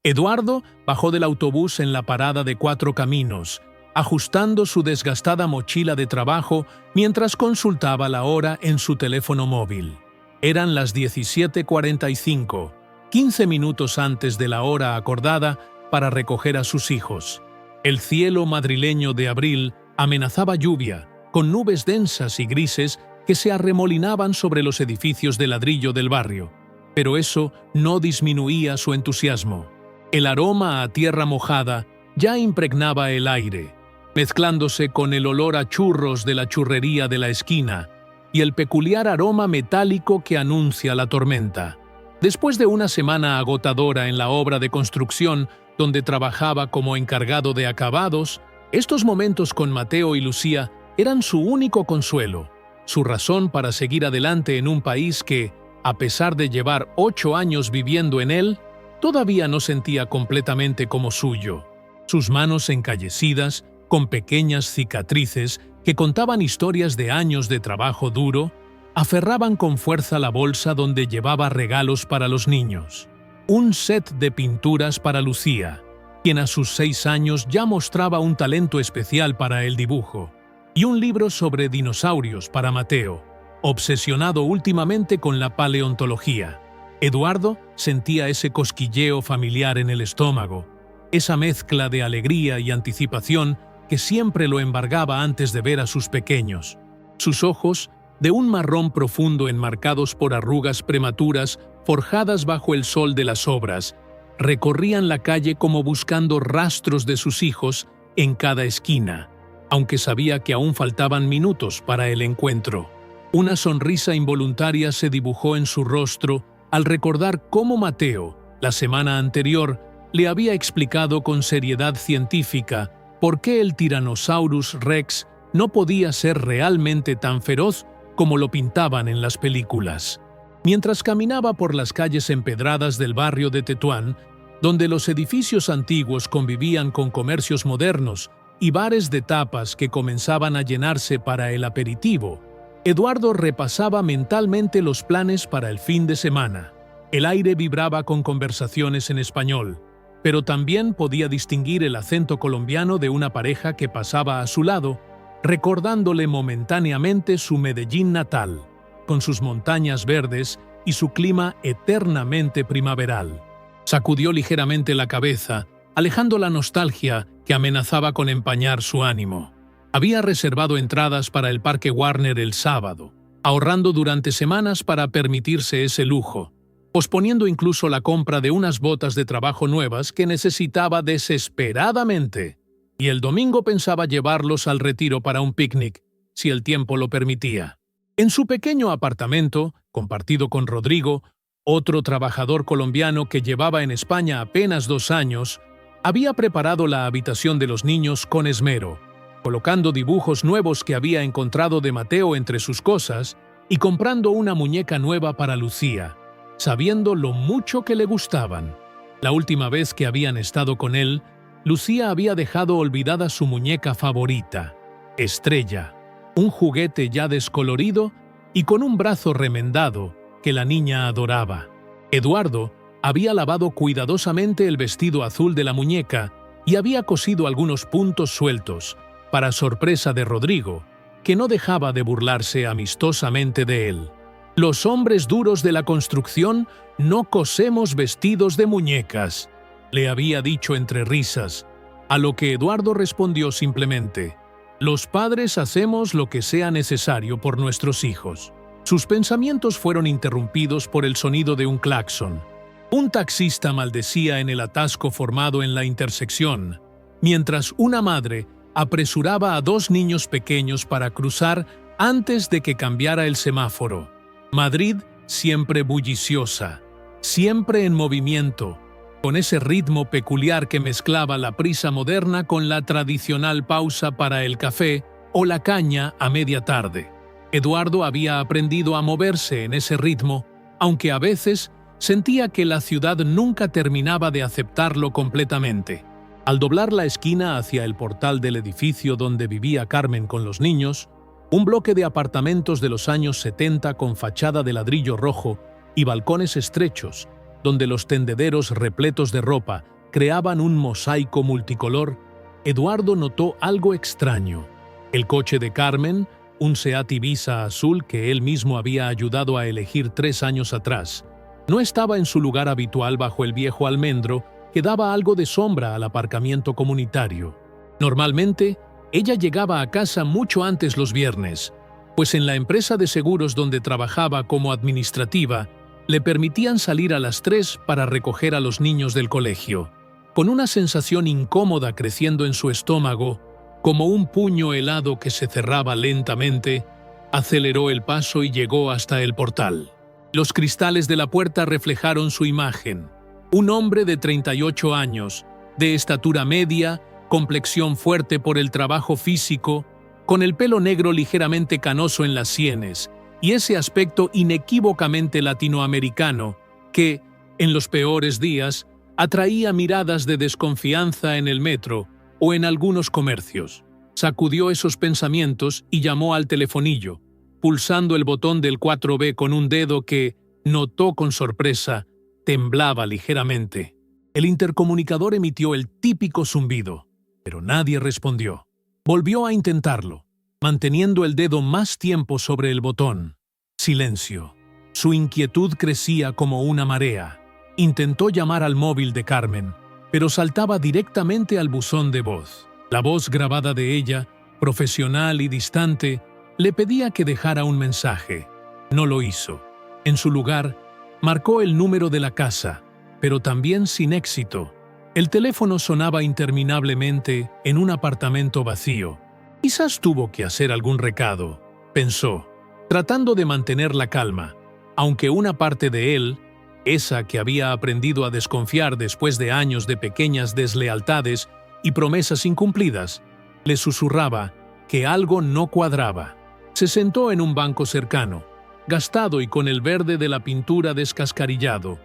Eduardo bajó del autobús en la parada de Cuatro Caminos, ajustando su desgastada mochila de trabajo mientras consultaba la hora en su teléfono móvil. Eran las 17:45, 15 minutos antes de la hora acordada para recoger a sus hijos. El cielo madrileño de abril amenazaba lluvia, con nubes densas y grises que se arremolinaban sobre los edificios de ladrillo del barrio. Pero eso no disminuía su entusiasmo. El aroma a tierra mojada ya impregnaba el aire, mezclándose con el olor a churros de la churrería de la esquina y el peculiar aroma metálico que anuncia la tormenta. Después de una semana agotadora en la obra de construcción donde trabajaba como encargado de acabados, estos momentos con Mateo y Lucía eran su único consuelo, su razón para seguir adelante en un país que, a pesar de llevar 8 años viviendo en él, todavía no sentía completamente como suyo. Sus manos encallecidas, con pequeñas cicatrices que contaban historias de años de trabajo duro, aferraban con fuerza la bolsa donde llevaba regalos para los niños. Un set de pinturas para Lucía, quien a sus 6 años ya mostraba un talento especial para el dibujo, y un libro sobre dinosaurios para Mateo, obsesionado últimamente con la paleontología. Eduardo sentía ese cosquilleo familiar en el estómago, esa mezcla de alegría y anticipación que siempre lo embargaba antes de ver a sus pequeños. Sus ojos, de un marrón profundo enmarcados por arrugas prematuras forjadas bajo el sol de las obras, recorrían la calle como buscando rastros de sus hijos en cada esquina, aunque sabía que aún faltaban minutos para el encuentro. Una sonrisa involuntaria se dibujó en su rostro al recordar cómo Mateo, la semana anterior, le había explicado con seriedad científica por qué el Tyrannosaurus Rex no podía ser realmente tan feroz como lo pintaban en las películas. Mientras caminaba por las calles empedradas del barrio de Tetuán, donde los edificios antiguos convivían con comercios modernos y bares de tapas que comenzaban a llenarse para el aperitivo, Eduardo repasaba mentalmente los planes para el fin de semana. El aire vibraba con conversaciones en español, pero también podía distinguir el acento colombiano de una pareja que pasaba a su lado, recordándole momentáneamente su Medellín natal, con sus montañas verdes y su clima eternamente primaveral. Sacudió ligeramente la cabeza, alejando la nostalgia que amenazaba con empañar su ánimo. Había reservado entradas para el Parque Warner el sábado, ahorrando durante semanas para permitirse ese lujo, posponiendo incluso la compra de unas botas de trabajo nuevas que necesitaba desesperadamente. Y el domingo pensaba llevarlos al retiro para un picnic, si el tiempo lo permitía. En su pequeño apartamento, compartido con Rodrigo, otro trabajador colombiano que llevaba en España apenas 2 años, había preparado la habitación de los niños con esmero, colocando dibujos nuevos que había encontrado de Mateo entre sus cosas y comprando una muñeca nueva para Lucía, sabiendo lo mucho que le gustaban. La última vez que habían estado con él, Lucía había dejado olvidada su muñeca favorita, Estrella, un juguete ya descolorido y con un brazo remendado que la niña adoraba. Eduardo había lavado cuidadosamente el vestido azul de la muñeca y había cosido algunos puntos sueltos, para sorpresa de Rodrigo, que no dejaba de burlarse amistosamente de él. Los hombres duros de la construcción no cosemos vestidos de muñecas, le había dicho entre risas, a lo que Eduardo respondió simplemente: los padres hacemos lo que sea necesario por nuestros hijos. Sus pensamientos fueron interrumpidos por el sonido de un claxon. Un taxista maldecía en el atasco formado en la intersección, mientras una madre apresuraba a 2 niños pequeños para cruzar antes de que cambiara el semáforo. Madrid siempre bulliciosa, siempre en movimiento, con ese ritmo peculiar que mezclaba la prisa moderna con la tradicional pausa para el café o la caña a media tarde. Eduardo había aprendido a moverse en ese ritmo, aunque a veces sentía que la ciudad nunca terminaba de aceptarlo completamente. Al doblar la esquina hacia el portal del edificio donde vivía Carmen con los niños, un bloque de apartamentos de los años 70 con fachada de ladrillo rojo y balcones estrechos, donde los tendederos repletos de ropa creaban un mosaico multicolor, Eduardo notó algo extraño. El coche de Carmen, un Seat Ibiza azul que él mismo había ayudado a elegir 3 años atrás, no estaba en su lugar habitual bajo el viejo almendro que daba algo de sombra al aparcamiento comunitario. Normalmente, ella llegaba a casa mucho antes los viernes, pues en la empresa de seguros donde trabajaba como administrativa, le permitían salir a las 3 para recoger a los niños del colegio. Con una sensación incómoda creciendo en su estómago, como un puño helado que se cerraba lentamente, aceleró el paso y llegó hasta el portal. Los cristales de la puerta reflejaron su imagen. Un hombre de 38 años, de estatura media, complexión fuerte por el trabajo físico, con el pelo negro ligeramente canoso en las sienes y ese aspecto inequívocamente latinoamericano que, en los peores días, atraía miradas de desconfianza en el metro o en algunos comercios. Sacudió esos pensamientos y llamó al telefonillo, pulsando el botón del 4B con un dedo que, notó con sorpresa, temblaba ligeramente. El intercomunicador emitió el típico zumbido, pero nadie respondió. Volvió a intentarlo, manteniendo el dedo más tiempo sobre el botón. Silencio. Su inquietud crecía como una marea. Intentó llamar al móvil de Carmen, pero saltaba directamente al buzón de voz. La voz grabada de ella, profesional y distante, le pedía que dejara un mensaje. No lo hizo. En su lugar, marcó el número de la casa, pero también sin éxito. El teléfono sonaba interminablemente en un apartamento vacío. Quizás tuvo que hacer algún recado, pensó, tratando de mantener la calma, aunque una parte de él, esa que había aprendido a desconfiar después de años de pequeñas deslealtades y promesas incumplidas, le susurraba que algo no cuadraba. Se sentó en un banco cercano, gastado y con el verde de la pintura descascarillado,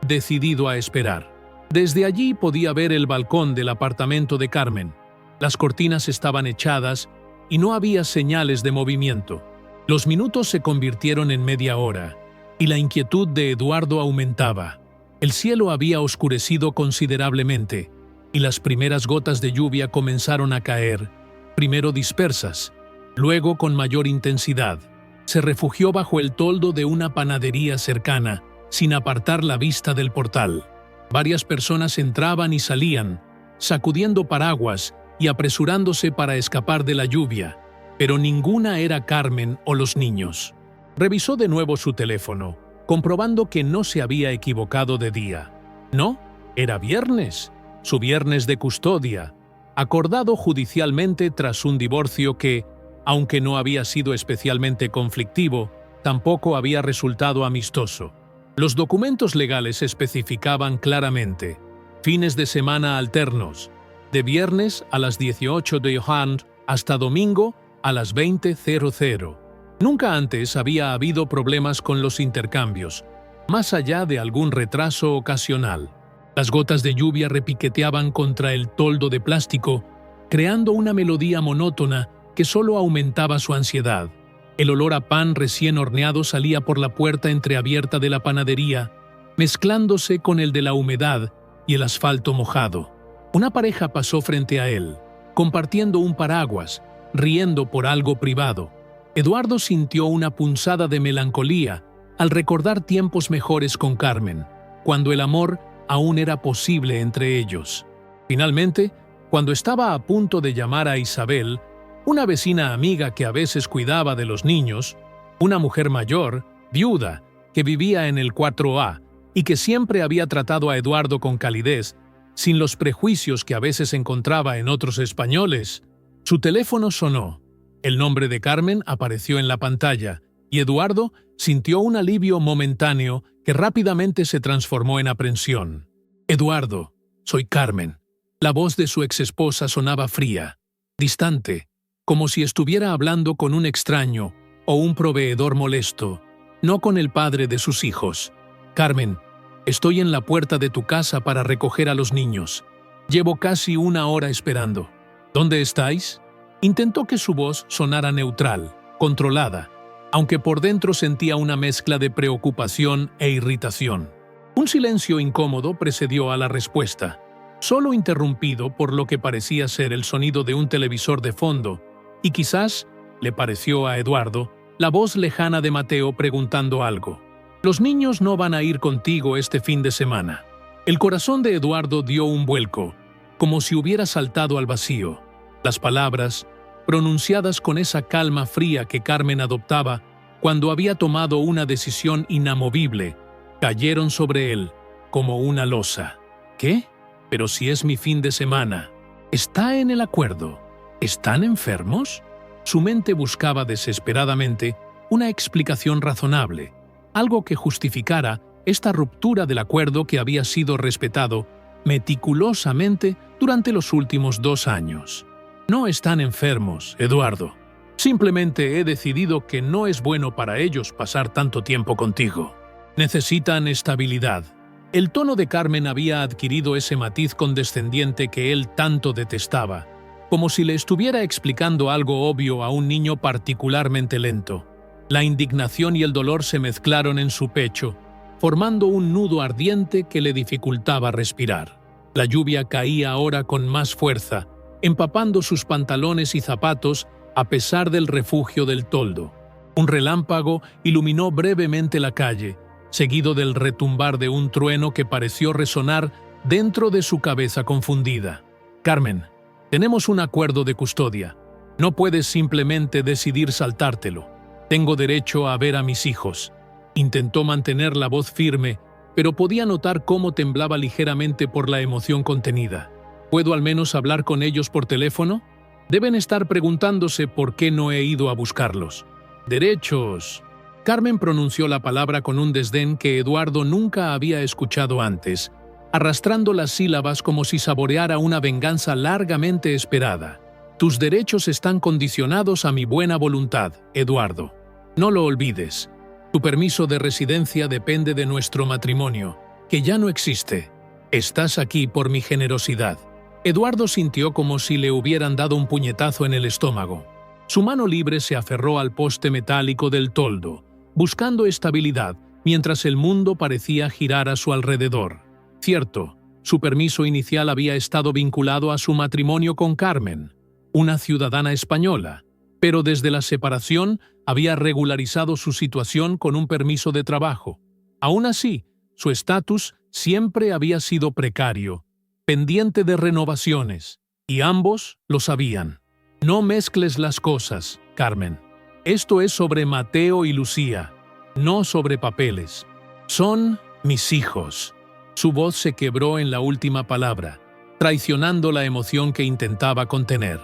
decidido a esperar. Desde allí podía ver el balcón del apartamento de Carmen. Las cortinas estaban echadas y no había señales de movimiento. Los minutos se convirtieron en media hora, y la inquietud de Eduardo aumentaba. El cielo había oscurecido considerablemente, y las primeras gotas de lluvia comenzaron a caer, primero dispersas, luego con mayor intensidad. Se refugió bajo el toldo de una panadería cercana, sin apartar la vista del portal. Varias personas entraban y salían, sacudiendo paraguas y apresurándose para escapar de la lluvia, pero ninguna era Carmen o los niños. Revisó de nuevo su teléfono, comprobando que no se había equivocado de día. No, era viernes, su viernes de custodia, acordado judicialmente tras un divorcio que, aunque no había sido especialmente conflictivo, tampoco había resultado amistoso. Los documentos legales especificaban claramente fines de semana alternos, de viernes a las 18 de Johann hasta domingo a las 20:00. Nunca antes había habido problemas con los intercambios, más allá de algún retraso ocasional. Las gotas de lluvia repiqueteaban contra el toldo de plástico, creando una melodía monótona que solo aumentaba su ansiedad. El olor a pan recién horneado salía por la puerta entreabierta de la panadería, mezclándose con el de la humedad y el asfalto mojado. Una pareja pasó frente a él, compartiendo un paraguas, riendo por algo privado. Eduardo sintió una punzada de melancolía al recordar tiempos mejores con Carmen, cuando el amor aún era posible entre ellos. Finalmente, cuando estaba a punto de llamar a Isabel, una vecina amiga que a veces cuidaba de los niños, una mujer mayor, viuda, que vivía en el 4A y que siempre había tratado a Eduardo con calidez, sin los prejuicios que a veces encontraba en otros españoles, su teléfono sonó. El nombre de Carmen apareció en la pantalla, y Eduardo sintió un alivio momentáneo que rápidamente se transformó en aprensión. «Eduardo, soy Carmen». La voz de su exesposa sonaba fría, distante, como si estuviera hablando con un extraño o un proveedor molesto, no con el padre de sus hijos. «Carmen, estoy en la puerta de tu casa para recoger a los niños. Llevo casi 1 hora esperando. ¿Dónde estáis?». Intentó que su voz sonara neutral, controlada, aunque por dentro sentía una mezcla de preocupación e irritación. Un silencio incómodo precedió a la respuesta. solo interrumpido por lo que parecía ser el sonido de un televisor de fondo, y quizás, le pareció a Eduardo, la voz lejana de Mateo preguntando algo. «Los niños no van a ir contigo este fin de semana». El corazón de Eduardo dio un vuelco, como si hubiera saltado al vacío. Las palabras, pronunciadas con esa calma fría que Carmen adoptaba cuando había tomado una decisión inamovible, cayeron sobre él como una losa. ¿Qué? Pero si es mi fin de semana. ¿Está en el acuerdo? ¿Están enfermos? Su mente buscaba desesperadamente una explicación razonable, algo que justificara esta ruptura del acuerdo que había sido respetado meticulosamente durante los últimos 2 años. No están enfermos, Eduardo. Simplemente he decidido que no es bueno para ellos pasar tanto tiempo contigo. Necesitan estabilidad. El tono de Carmen había adquirido ese matiz condescendiente que él tanto detestaba, como si le estuviera explicando algo obvio a un niño particularmente lento. La indignación y el dolor se mezclaron en su pecho, formando un nudo ardiente que le dificultaba respirar. La lluvia caía ahora con más fuerza, empapando sus pantalones y zapatos a pesar del refugio del toldo. Un relámpago iluminó brevemente la calle, seguido del retumbar de un trueno que pareció resonar dentro de su cabeza confundida. «Carmen, tenemos un acuerdo de custodia. No puedes simplemente decidir saltártelo. Tengo derecho a ver a mis hijos». Intentó mantener la voz firme, pero podía notar cómo temblaba ligeramente por la emoción contenida. ¿Puedo al menos hablar con ellos por teléfono? Deben estar preguntándose por qué no he ido a buscarlos. «Derechos». Carmen pronunció la palabra con un desdén que Eduardo nunca había escuchado antes, arrastrando las sílabas como si saboreara una venganza largamente esperada. «Tus derechos están condicionados a mi buena voluntad, Eduardo. No lo olvides. Tu permiso de residencia depende de nuestro matrimonio, que ya no existe. Estás aquí por mi generosidad». Eduardo sintió como si le hubieran dado un puñetazo en el estómago. Su mano libre se aferró al poste metálico del toldo, buscando estabilidad, mientras el mundo parecía girar a su alrededor. Cierto, su permiso inicial había estado vinculado a su matrimonio con Carmen, una ciudadana española, pero desde la separación había regularizado su situación con un permiso de trabajo. Aún así, su estatus siempre había sido precario, pendiente de renovaciones, y ambos lo sabían. «No mezcles las cosas, Carmen. Esto es sobre Mateo y Lucía, no sobre papeles. Son mis hijos». Su voz se quebró en la última palabra, traicionando la emoción que intentaba contener.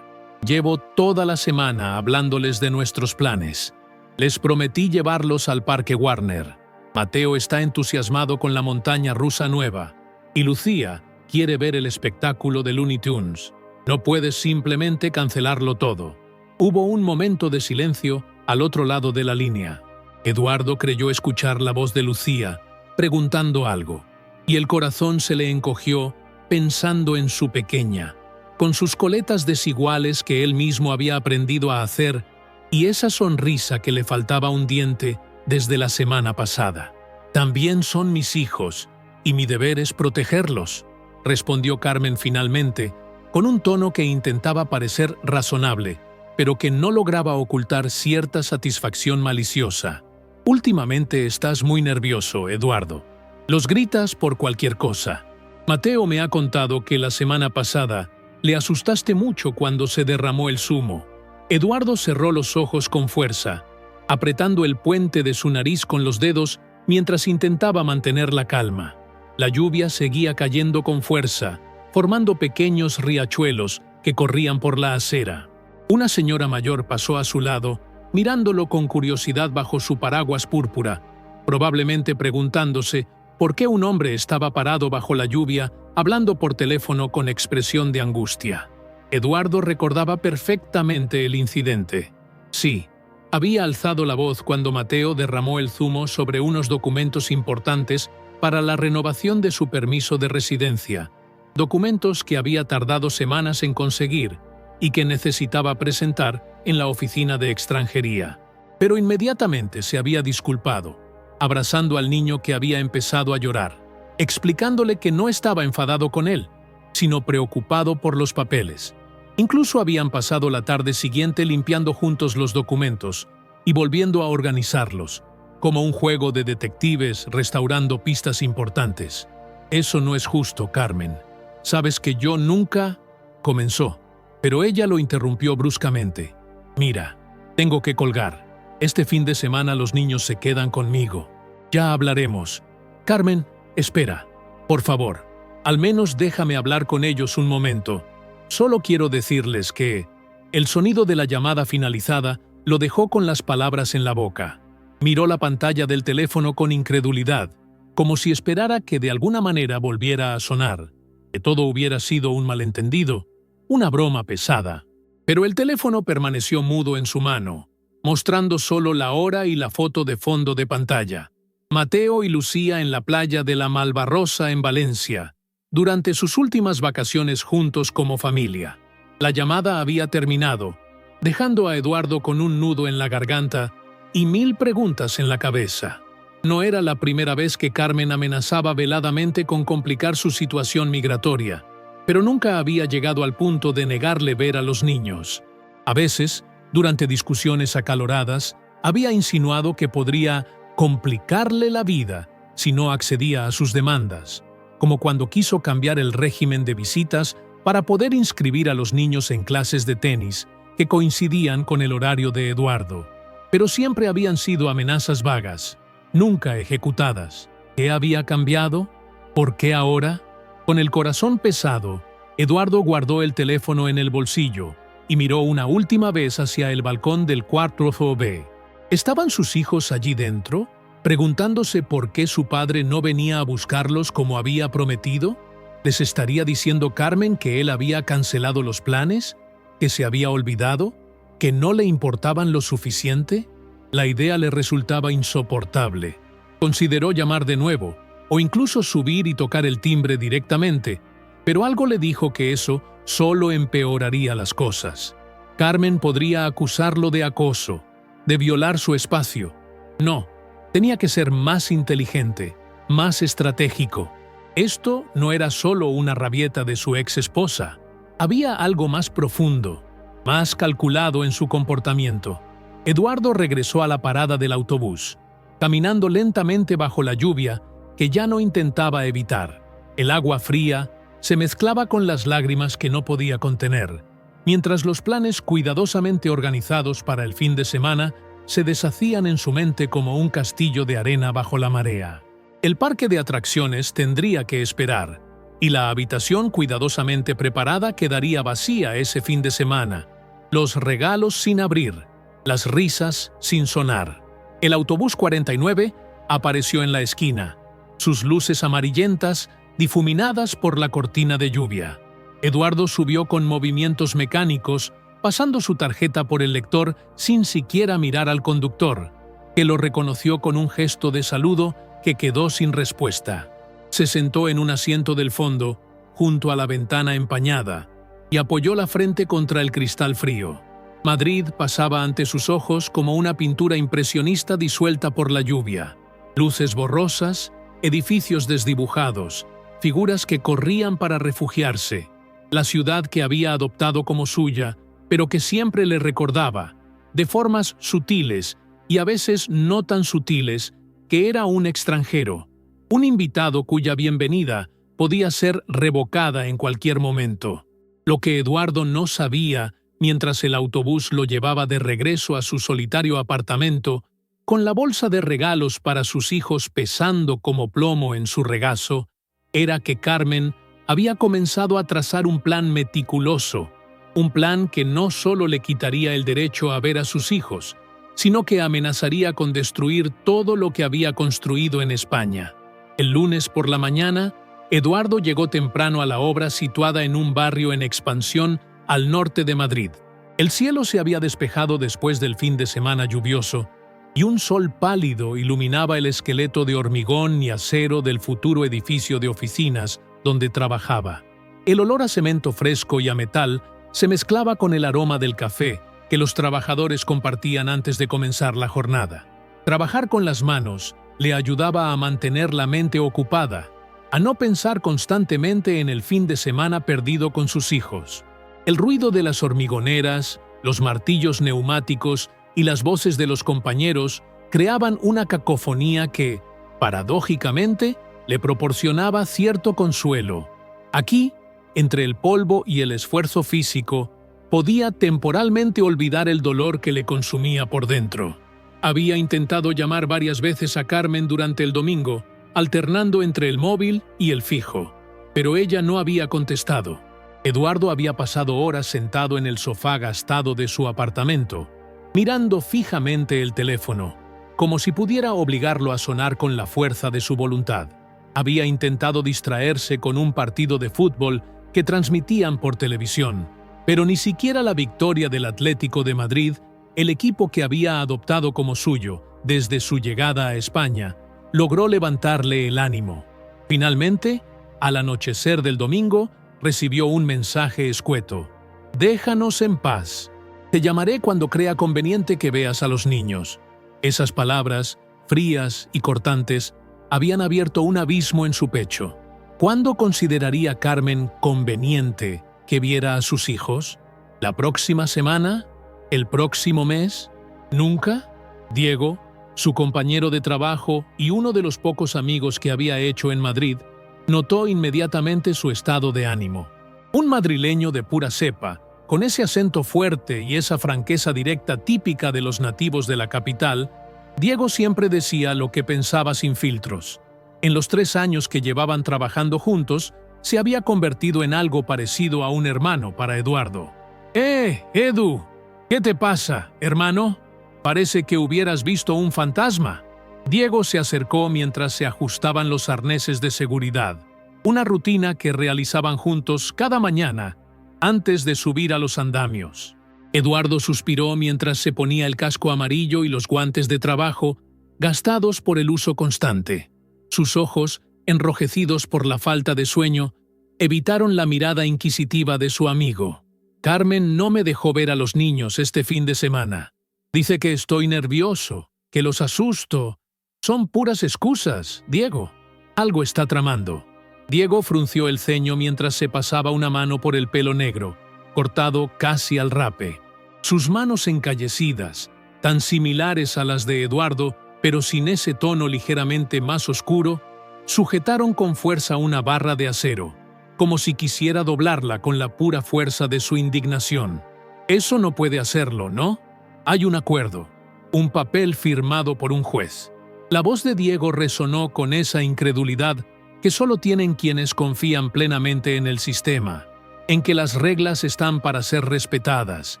«Llevo toda la semana hablándoles de nuestros planes. Les prometí llevarlos al Parque Warner. Mateo está entusiasmado con la montaña rusa nueva, y Lucía quiere ver el espectáculo de Looney Tunes. No puedes simplemente cancelarlo todo». Hubo un momento de silencio al otro lado de la línea. Eduardo creyó escuchar la voz de Lucía, preguntando algo, y el corazón se le encogió pensando en su pequeña, con sus coletas desiguales que él mismo había aprendido a hacer y esa sonrisa que le faltaba un diente desde la semana pasada. «También son mis hijos, y mi deber es protegerlos», respondió Carmen finalmente, con un tono que intentaba parecer razonable, pero que no lograba ocultar cierta satisfacción maliciosa. «Últimamente estás muy nervioso, Eduardo. Los gritas por cualquier cosa. Mateo me ha contado que la semana pasada le asustaste mucho cuando se derramó el zumo». Eduardo cerró los ojos con fuerza, apretando el puente de su nariz con los dedos mientras intentaba mantener la calma. La lluvia seguía cayendo con fuerza, formando pequeños riachuelos que corrían por la acera. Una señora mayor pasó a su lado, mirándolo con curiosidad bajo su paraguas púrpura, probablemente preguntándose por qué un hombre estaba parado bajo la lluvia hablando por teléfono con expresión de angustia. Eduardo recordaba perfectamente el incidente. Sí, había alzado la voz cuando Mateo derramó el zumo sobre unos documentos importantes para la renovación de su permiso de residencia, documentos que había tardado semanas en conseguir y que necesitaba presentar en la oficina de extranjería. Pero inmediatamente se había disculpado, abrazando al niño que había empezado a llorar, explicándole que no estaba enfadado con él, sino preocupado por los papeles. Incluso habían pasado la tarde siguiente limpiando juntos los documentos y volviendo a organizarlos, como un juego de detectives restaurando pistas importantes. «Eso no es justo, Carmen. Sabes que yo nunca…» comenzó, pero ella lo interrumpió bruscamente. «Mira, tengo que colgar. Este fin de semana los niños se quedan conmigo. Ya hablaremos. Carmen, espera. Por favor, al menos déjame hablar con ellos un momento. Solo quiero decirles que…» El sonido de la llamada finalizada lo dejó con las palabras en la boca. Miró la pantalla del teléfono con incredulidad, como si esperara que de alguna manera volviera a sonar, que todo hubiera sido un malentendido, una broma pesada. Pero el teléfono permaneció mudo en su mano, mostrando solo la hora y la foto de fondo de pantalla. Mateo y Lucía en la playa de la Malvarrosa en Valencia, durante sus últimas vacaciones juntos como familia. La llamada había terminado, dejando a Eduardo con un nudo en la garganta y 1000 preguntas en la cabeza. No era la primera vez que Carmen amenazaba veladamente con complicar su situación migratoria, pero nunca había llegado al punto de negarle ver a los niños. A veces, durante discusiones acaloradas, había insinuado que podría complicarle la vida si no accedía a sus demandas, como cuando quiso cambiar el régimen de visitas para poder inscribir a los niños en clases de tenis que coincidían con el horario de Eduardo. Pero siempre habían sido amenazas vagas, nunca ejecutadas. ¿Qué había cambiado? ¿Por qué ahora? Con el corazón pesado, Eduardo guardó el teléfono en el bolsillo y miró una última vez hacia el balcón del cuarto B. ¿Estaban sus hijos allí dentro, preguntándose por qué su padre no venía a buscarlos como había prometido? ¿Les estaría diciendo Carmen que él había cancelado los planes? ¿Que se había olvidado? ¿Que no le importaban lo suficiente? La idea le resultaba insoportable. Consideró llamar de nuevo, o incluso subir y tocar el timbre directamente, pero algo le dijo que eso solo empeoraría las cosas. Carmen podría acusarlo de acoso, de violar su espacio. No, tenía que ser más inteligente, más estratégico. Esto no era solo una rabieta de su ex esposa. Había algo más profundo, más calculado en su comportamiento. Eduardo regresó a la parada del autobús, caminando lentamente bajo la lluvia que ya no intentaba evitar. El agua fría se mezclaba con las lágrimas que no podía contener, mientras los planes cuidadosamente organizados para el fin de semana se deshacían en su mente como un castillo de arena bajo la marea. El parque de atracciones tendría que esperar, y la habitación cuidadosamente preparada quedaría vacía ese fin de semana, los regalos sin abrir, las risas sin sonar. El autobús 49 apareció en la esquina, sus luces amarillentas difuminadas por la cortina de lluvia. Eduardo subió con movimientos mecánicos, pasando su tarjeta por el lector sin siquiera mirar al conductor, que lo reconoció con un gesto de saludo que quedó sin respuesta. Se sentó en un asiento del fondo, junto a la ventana empañada, y apoyó la frente contra el cristal frío. Madrid pasaba ante sus ojos como una pintura impresionista disuelta por la lluvia. Luces borrosas, edificios desdibujados, figuras que corrían para refugiarse. La ciudad que había adoptado como suya, pero que siempre le recordaba, de formas sutiles y a veces no tan sutiles, que era un extranjero, un invitado cuya bienvenida podía ser revocada en cualquier momento. Lo que Eduardo no sabía mientras el autobús lo llevaba de regreso a su solitario apartamento, con la bolsa de regalos para sus hijos pesando como plomo en su regazo, era que Carmen había comenzado a trazar un plan meticuloso, un plan que no solo le quitaría el derecho a ver a sus hijos, sino que amenazaría con destruir todo lo que había construido en España. El lunes por la mañana, Eduardo llegó temprano a la obra situada en un barrio en expansión al norte de Madrid. El cielo se había despejado después del fin de semana lluvioso, y un sol pálido iluminaba el esqueleto de hormigón y acero del futuro edificio de oficinas donde trabajaba. El olor a cemento fresco y a metal se mezclaba con el aroma del café que los trabajadores compartían antes de comenzar la jornada. Trabajar con las manos le ayudaba a mantener la mente ocupada, a no pensar constantemente en el fin de semana perdido con sus hijos. El ruido de las hormigoneras, los martillos neumáticos y las voces de los compañeros creaban una cacofonía que, paradójicamente, le proporcionaba cierto consuelo. Aquí, entre el polvo y el esfuerzo físico, podía temporalmente olvidar el dolor que le consumía por dentro. Había intentado llamar varias veces a Carmen durante el domingo, alternando entre el móvil y el fijo, pero ella no había contestado. Eduardo había pasado horas sentado en el sofá gastado de su apartamento, mirando fijamente el teléfono, como si pudiera obligarlo a sonar con la fuerza de su voluntad. Había intentado distraerse con un partido de fútbol que transmitían por televisión, pero ni siquiera la victoria del Atlético de Madrid, el equipo que había adoptado como suyo desde su llegada a España, logró levantarle el ánimo. Finalmente, al anochecer del domingo, recibió un mensaje escueto. «Déjanos en paz. Te llamaré cuando crea conveniente que veas a los niños». Esas palabras, frías y cortantes, habían abierto un abismo en su pecho. ¿Cuándo consideraría Carmen conveniente que viera a sus hijos? ¿La próxima semana? ¿El próximo mes? ¿Nunca? Diego, su compañero de trabajo y uno de los pocos amigos que había hecho en Madrid, notó inmediatamente su estado de ánimo. Un madrileño de pura cepa, con ese acento fuerte y esa franqueza directa típica de los nativos de la capital, Diego siempre decía lo que pensaba sin filtros. En los 3 años que llevaban trabajando juntos, se había convertido en algo parecido a un hermano para Eduardo. Edu, ¿qué te pasa, hermano? Parece que hubieras visto un fantasma». Diego se acercó mientras se ajustaban los arneses de seguridad, una rutina que realizaban juntos cada mañana antes de subir a los andamios. Eduardo suspiró mientras se ponía el casco amarillo y los guantes de trabajo, gastados por el uso constante. Sus ojos, enrojecidos por la falta de sueño, evitaron la mirada inquisitiva de su amigo. «Carmen no me dejó ver a los niños este fin de semana. Dice que estoy nervioso, que los asusto. Son puras excusas, Diego. Algo está tramando». Diego frunció el ceño mientras se pasaba una mano por el pelo negro, cortado casi al rape. Sus manos encallecidas, tan similares a las de Eduardo, pero sin ese tono ligeramente más oscuro, sujetaron con fuerza una barra de acero, como si quisiera doblarla con la pura fuerza de su indignación. «Eso no puede hacerlo, ¿no? Hay un acuerdo, un papel firmado por un juez». La voz de Diego resonó con esa incredulidad que solo tienen quienes confían plenamente en el sistema, en que las reglas están para ser respetadas,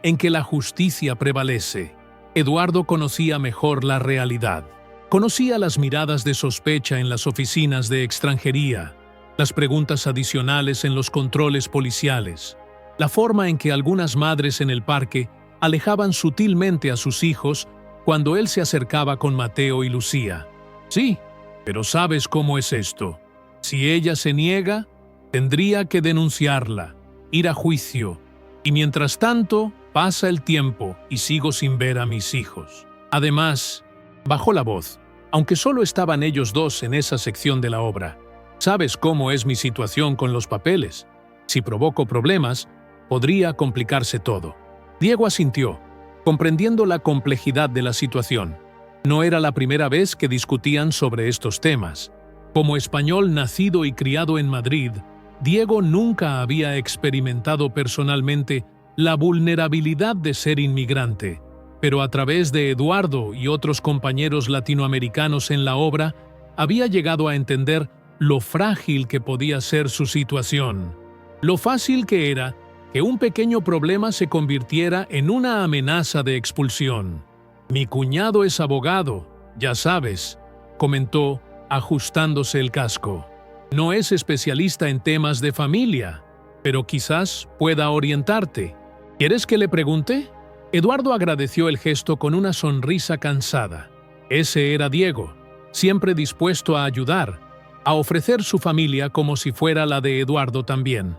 en que la justicia prevalece. Eduardo conocía mejor la realidad. Conocía las miradas de sospecha en las oficinas de extranjería, las preguntas adicionales en los controles policiales, la forma en que algunas madres en el parque alejaban sutilmente a sus hijos cuando él se acercaba con Mateo y Lucía. «Sí, pero ¿sabes cómo es esto? Si ella se niega, tendría que denunciarla, ir a juicio, y mientras tanto pasa el tiempo y sigo sin ver a mis hijos». Además, bajó la voz, aunque solo estaban ellos dos en esa sección de la obra. «¿Sabes cómo es mi situación con los papeles? Si provoco problemas, podría complicarse todo». Diego asintió, comprendiendo la complejidad de la situación. No era la primera vez que discutían sobre estos temas. Como español nacido y criado en Madrid, Diego nunca había experimentado personalmente la vulnerabilidad de ser inmigrante, pero a través de Eduardo y otros compañeros latinoamericanos en la obra, había llegado a entender lo frágil que podía ser su situación, lo fácil que era que un pequeño problema se convirtiera en una amenaza de expulsión. «Mi cuñado es abogado, ya sabes», comentó, ajustándose el casco. «No es especialista en temas de familia, pero quizás pueda orientarte. ¿Quieres que le pregunte?» Eduardo agradeció el gesto con una sonrisa cansada. Ese era Diego, siempre dispuesto a ayudar, a ofrecer su familia como si fuera la de Eduardo también.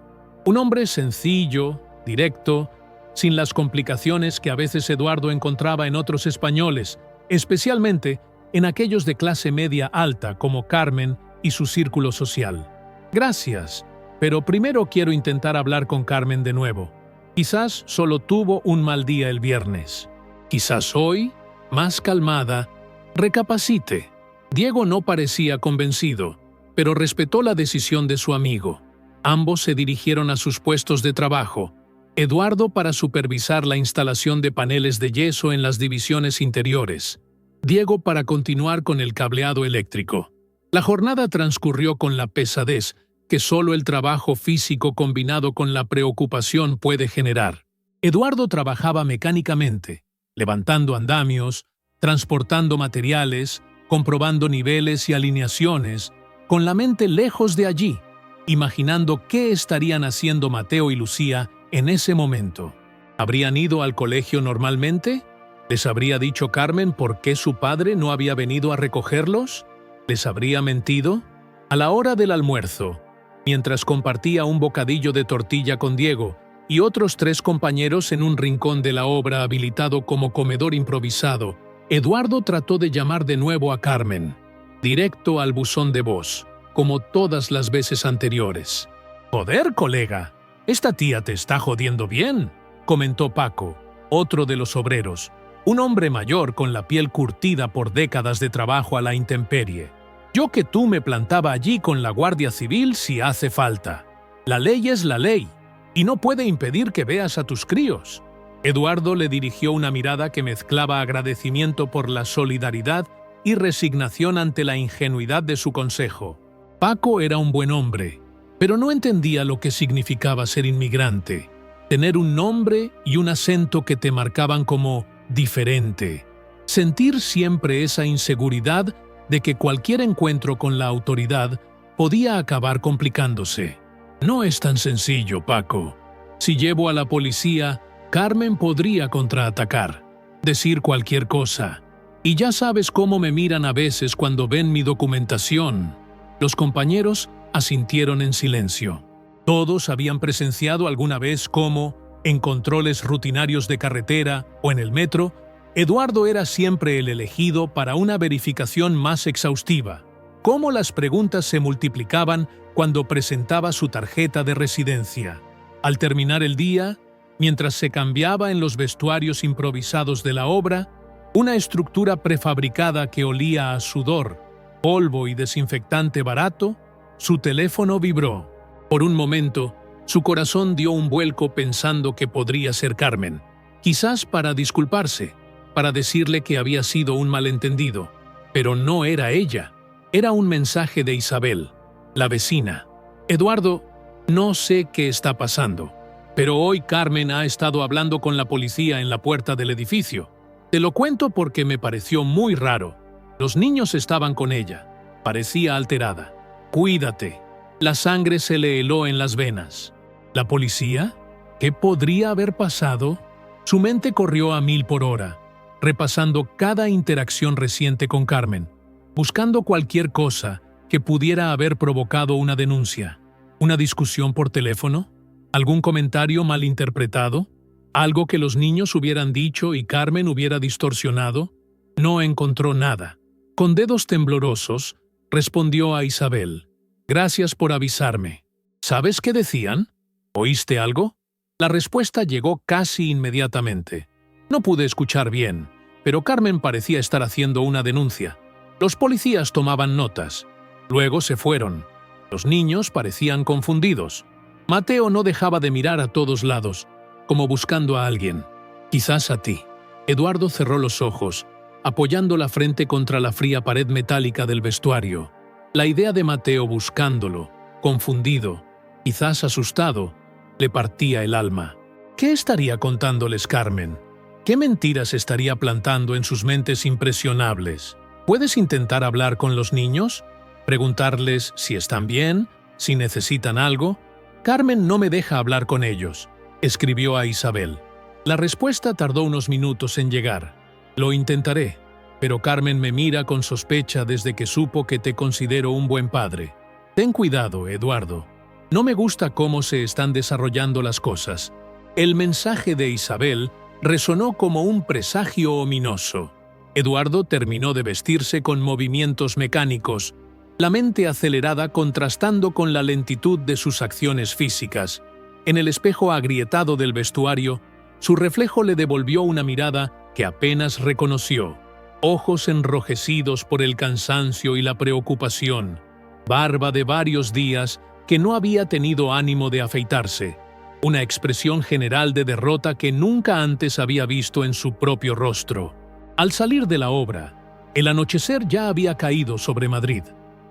Un hombre sencillo, directo, sin las complicaciones que a veces Eduardo encontraba en otros españoles, especialmente en aquellos de clase media alta como Carmen y su círculo social. Gracias, pero primero quiero intentar hablar con Carmen de nuevo. Quizás solo tuvo un mal día el viernes. Quizás hoy, más calmada, recapacite. Diego no parecía convencido, pero respetó la decisión de su amigo. Ambos se dirigieron a sus puestos de trabajo. Eduardo para supervisar la instalación de paneles de yeso en las divisiones interiores. Diego para continuar con el cableado eléctrico. La jornada transcurrió con la pesadez que solo el trabajo físico combinado con la preocupación puede generar. Eduardo trabajaba mecánicamente, levantando andamios, transportando materiales, comprobando niveles y alineaciones, con la mente lejos de allí, imaginando qué estarían haciendo Mateo y Lucía en ese momento. ¿Habrían ido al colegio normalmente? ¿Les habría dicho Carmen por qué su padre no había venido a recogerlos? ¿Les habría mentido? A la hora del almuerzo, mientras compartía un bocadillo de tortilla con Diego y otros 3 compañeros en un rincón de la obra habilitado como comedor improvisado, Eduardo trató de llamar de nuevo a Carmen, directo al buzón de voz, como todas las veces anteriores. «Joder, colega, esta tía te está jodiendo bien», comentó Paco, otro de los obreros, un hombre mayor con la piel curtida por décadas de trabajo a la intemperie. «Yo que tú me plantaba allí con la Guardia Civil si hace falta. La ley es la ley, y no puede impedir que veas a tus críos». Eduardo le dirigió una mirada que mezclaba agradecimiento por la solidaridad y resignación ante la ingenuidad de su consejo. Paco era un buen hombre, pero no entendía lo que significaba ser inmigrante, tener un nombre y un acento que te marcaban como diferente, sentir siempre esa inseguridad de que cualquier encuentro con la autoridad podía acabar complicándose. «No es tan sencillo, Paco. Si llevo a la policía, Carmen podría contraatacar, decir cualquier cosa. Y ya sabes cómo me miran a veces cuando ven mi documentación». Los compañeros asintieron en silencio. Todos habían presenciado alguna vez cómo, en controles rutinarios de carretera o en el metro, Eduardo era siempre el elegido para una verificación más exhaustiva. Cómo las preguntas se multiplicaban cuando presentaba su tarjeta de residencia. Al terminar el día, mientras se cambiaba en los vestuarios improvisados de la obra, una estructura prefabricada que olía a sudor, polvo y desinfectante barato, su teléfono vibró. Por un momento, su corazón dio un vuelco pensando que podría ser Carmen, quizás para disculparse, para decirle que había sido un malentendido, pero no era ella. Era un mensaje de Isabel, la vecina. «Eduardo, no sé qué está pasando, pero hoy Carmen ha estado hablando con la policía en la puerta del edificio. Te lo cuento porque me pareció muy raro. Los niños estaban con ella. Parecía alterada. Cuídate». La sangre se le heló en las venas. ¿La policía? ¿Qué podría haber pasado? Su mente corrió a 1000 por hora, repasando cada interacción reciente con Carmen, buscando cualquier cosa que pudiera haber provocado una denuncia. ¿Una discusión por teléfono? ¿Algún comentario malinterpretado? ¿Algo que los niños hubieran dicho y Carmen hubiera distorsionado? No encontró nada. Con dedos temblorosos, respondió a Isabel: «Gracias por avisarme». ¿Sabes qué decían? ¿Oíste algo? La respuesta llegó casi inmediatamente. No pude escuchar bien, pero Carmen parecía estar haciendo una denuncia. Los policías tomaban notas. Luego se fueron. Los niños parecían confundidos. Mateo no dejaba de mirar a todos lados, como buscando a alguien. «Quizás a ti». Eduardo cerró los ojos, apoyando la frente contra la fría pared metálica del vestuario. La idea de Mateo buscándolo, confundido, quizás asustado, le partía el alma. ¿Qué estaría contándoles Carmen? ¿Qué mentiras estaría plantando en sus mentes impresionables? ¿Puedes intentar hablar con los niños? ¿Preguntarles si están bien? ¿Si necesitan algo? «Carmen no me deja hablar con ellos», escribió a Isabel. La respuesta tardó unos minutos en llegar. «Lo intentaré, pero Carmen me mira con sospecha desde que supo que te considero un buen padre. Ten cuidado, Eduardo. No me gusta cómo se están desarrollando las cosas». El mensaje de Isabel resonó como un presagio ominoso. Eduardo terminó de vestirse con movimientos mecánicos, la mente acelerada contrastando con la lentitud de sus acciones físicas. En el espejo agrietado del vestuario, su reflejo le devolvió una mirada que apenas reconoció. Ojos enrojecidos por el cansancio y la preocupación, barba de varios días que no había tenido ánimo de afeitarse, una expresión general de derrota que nunca antes había visto en su propio rostro. Al salir de la obra, el anochecer ya había caído sobre Madrid.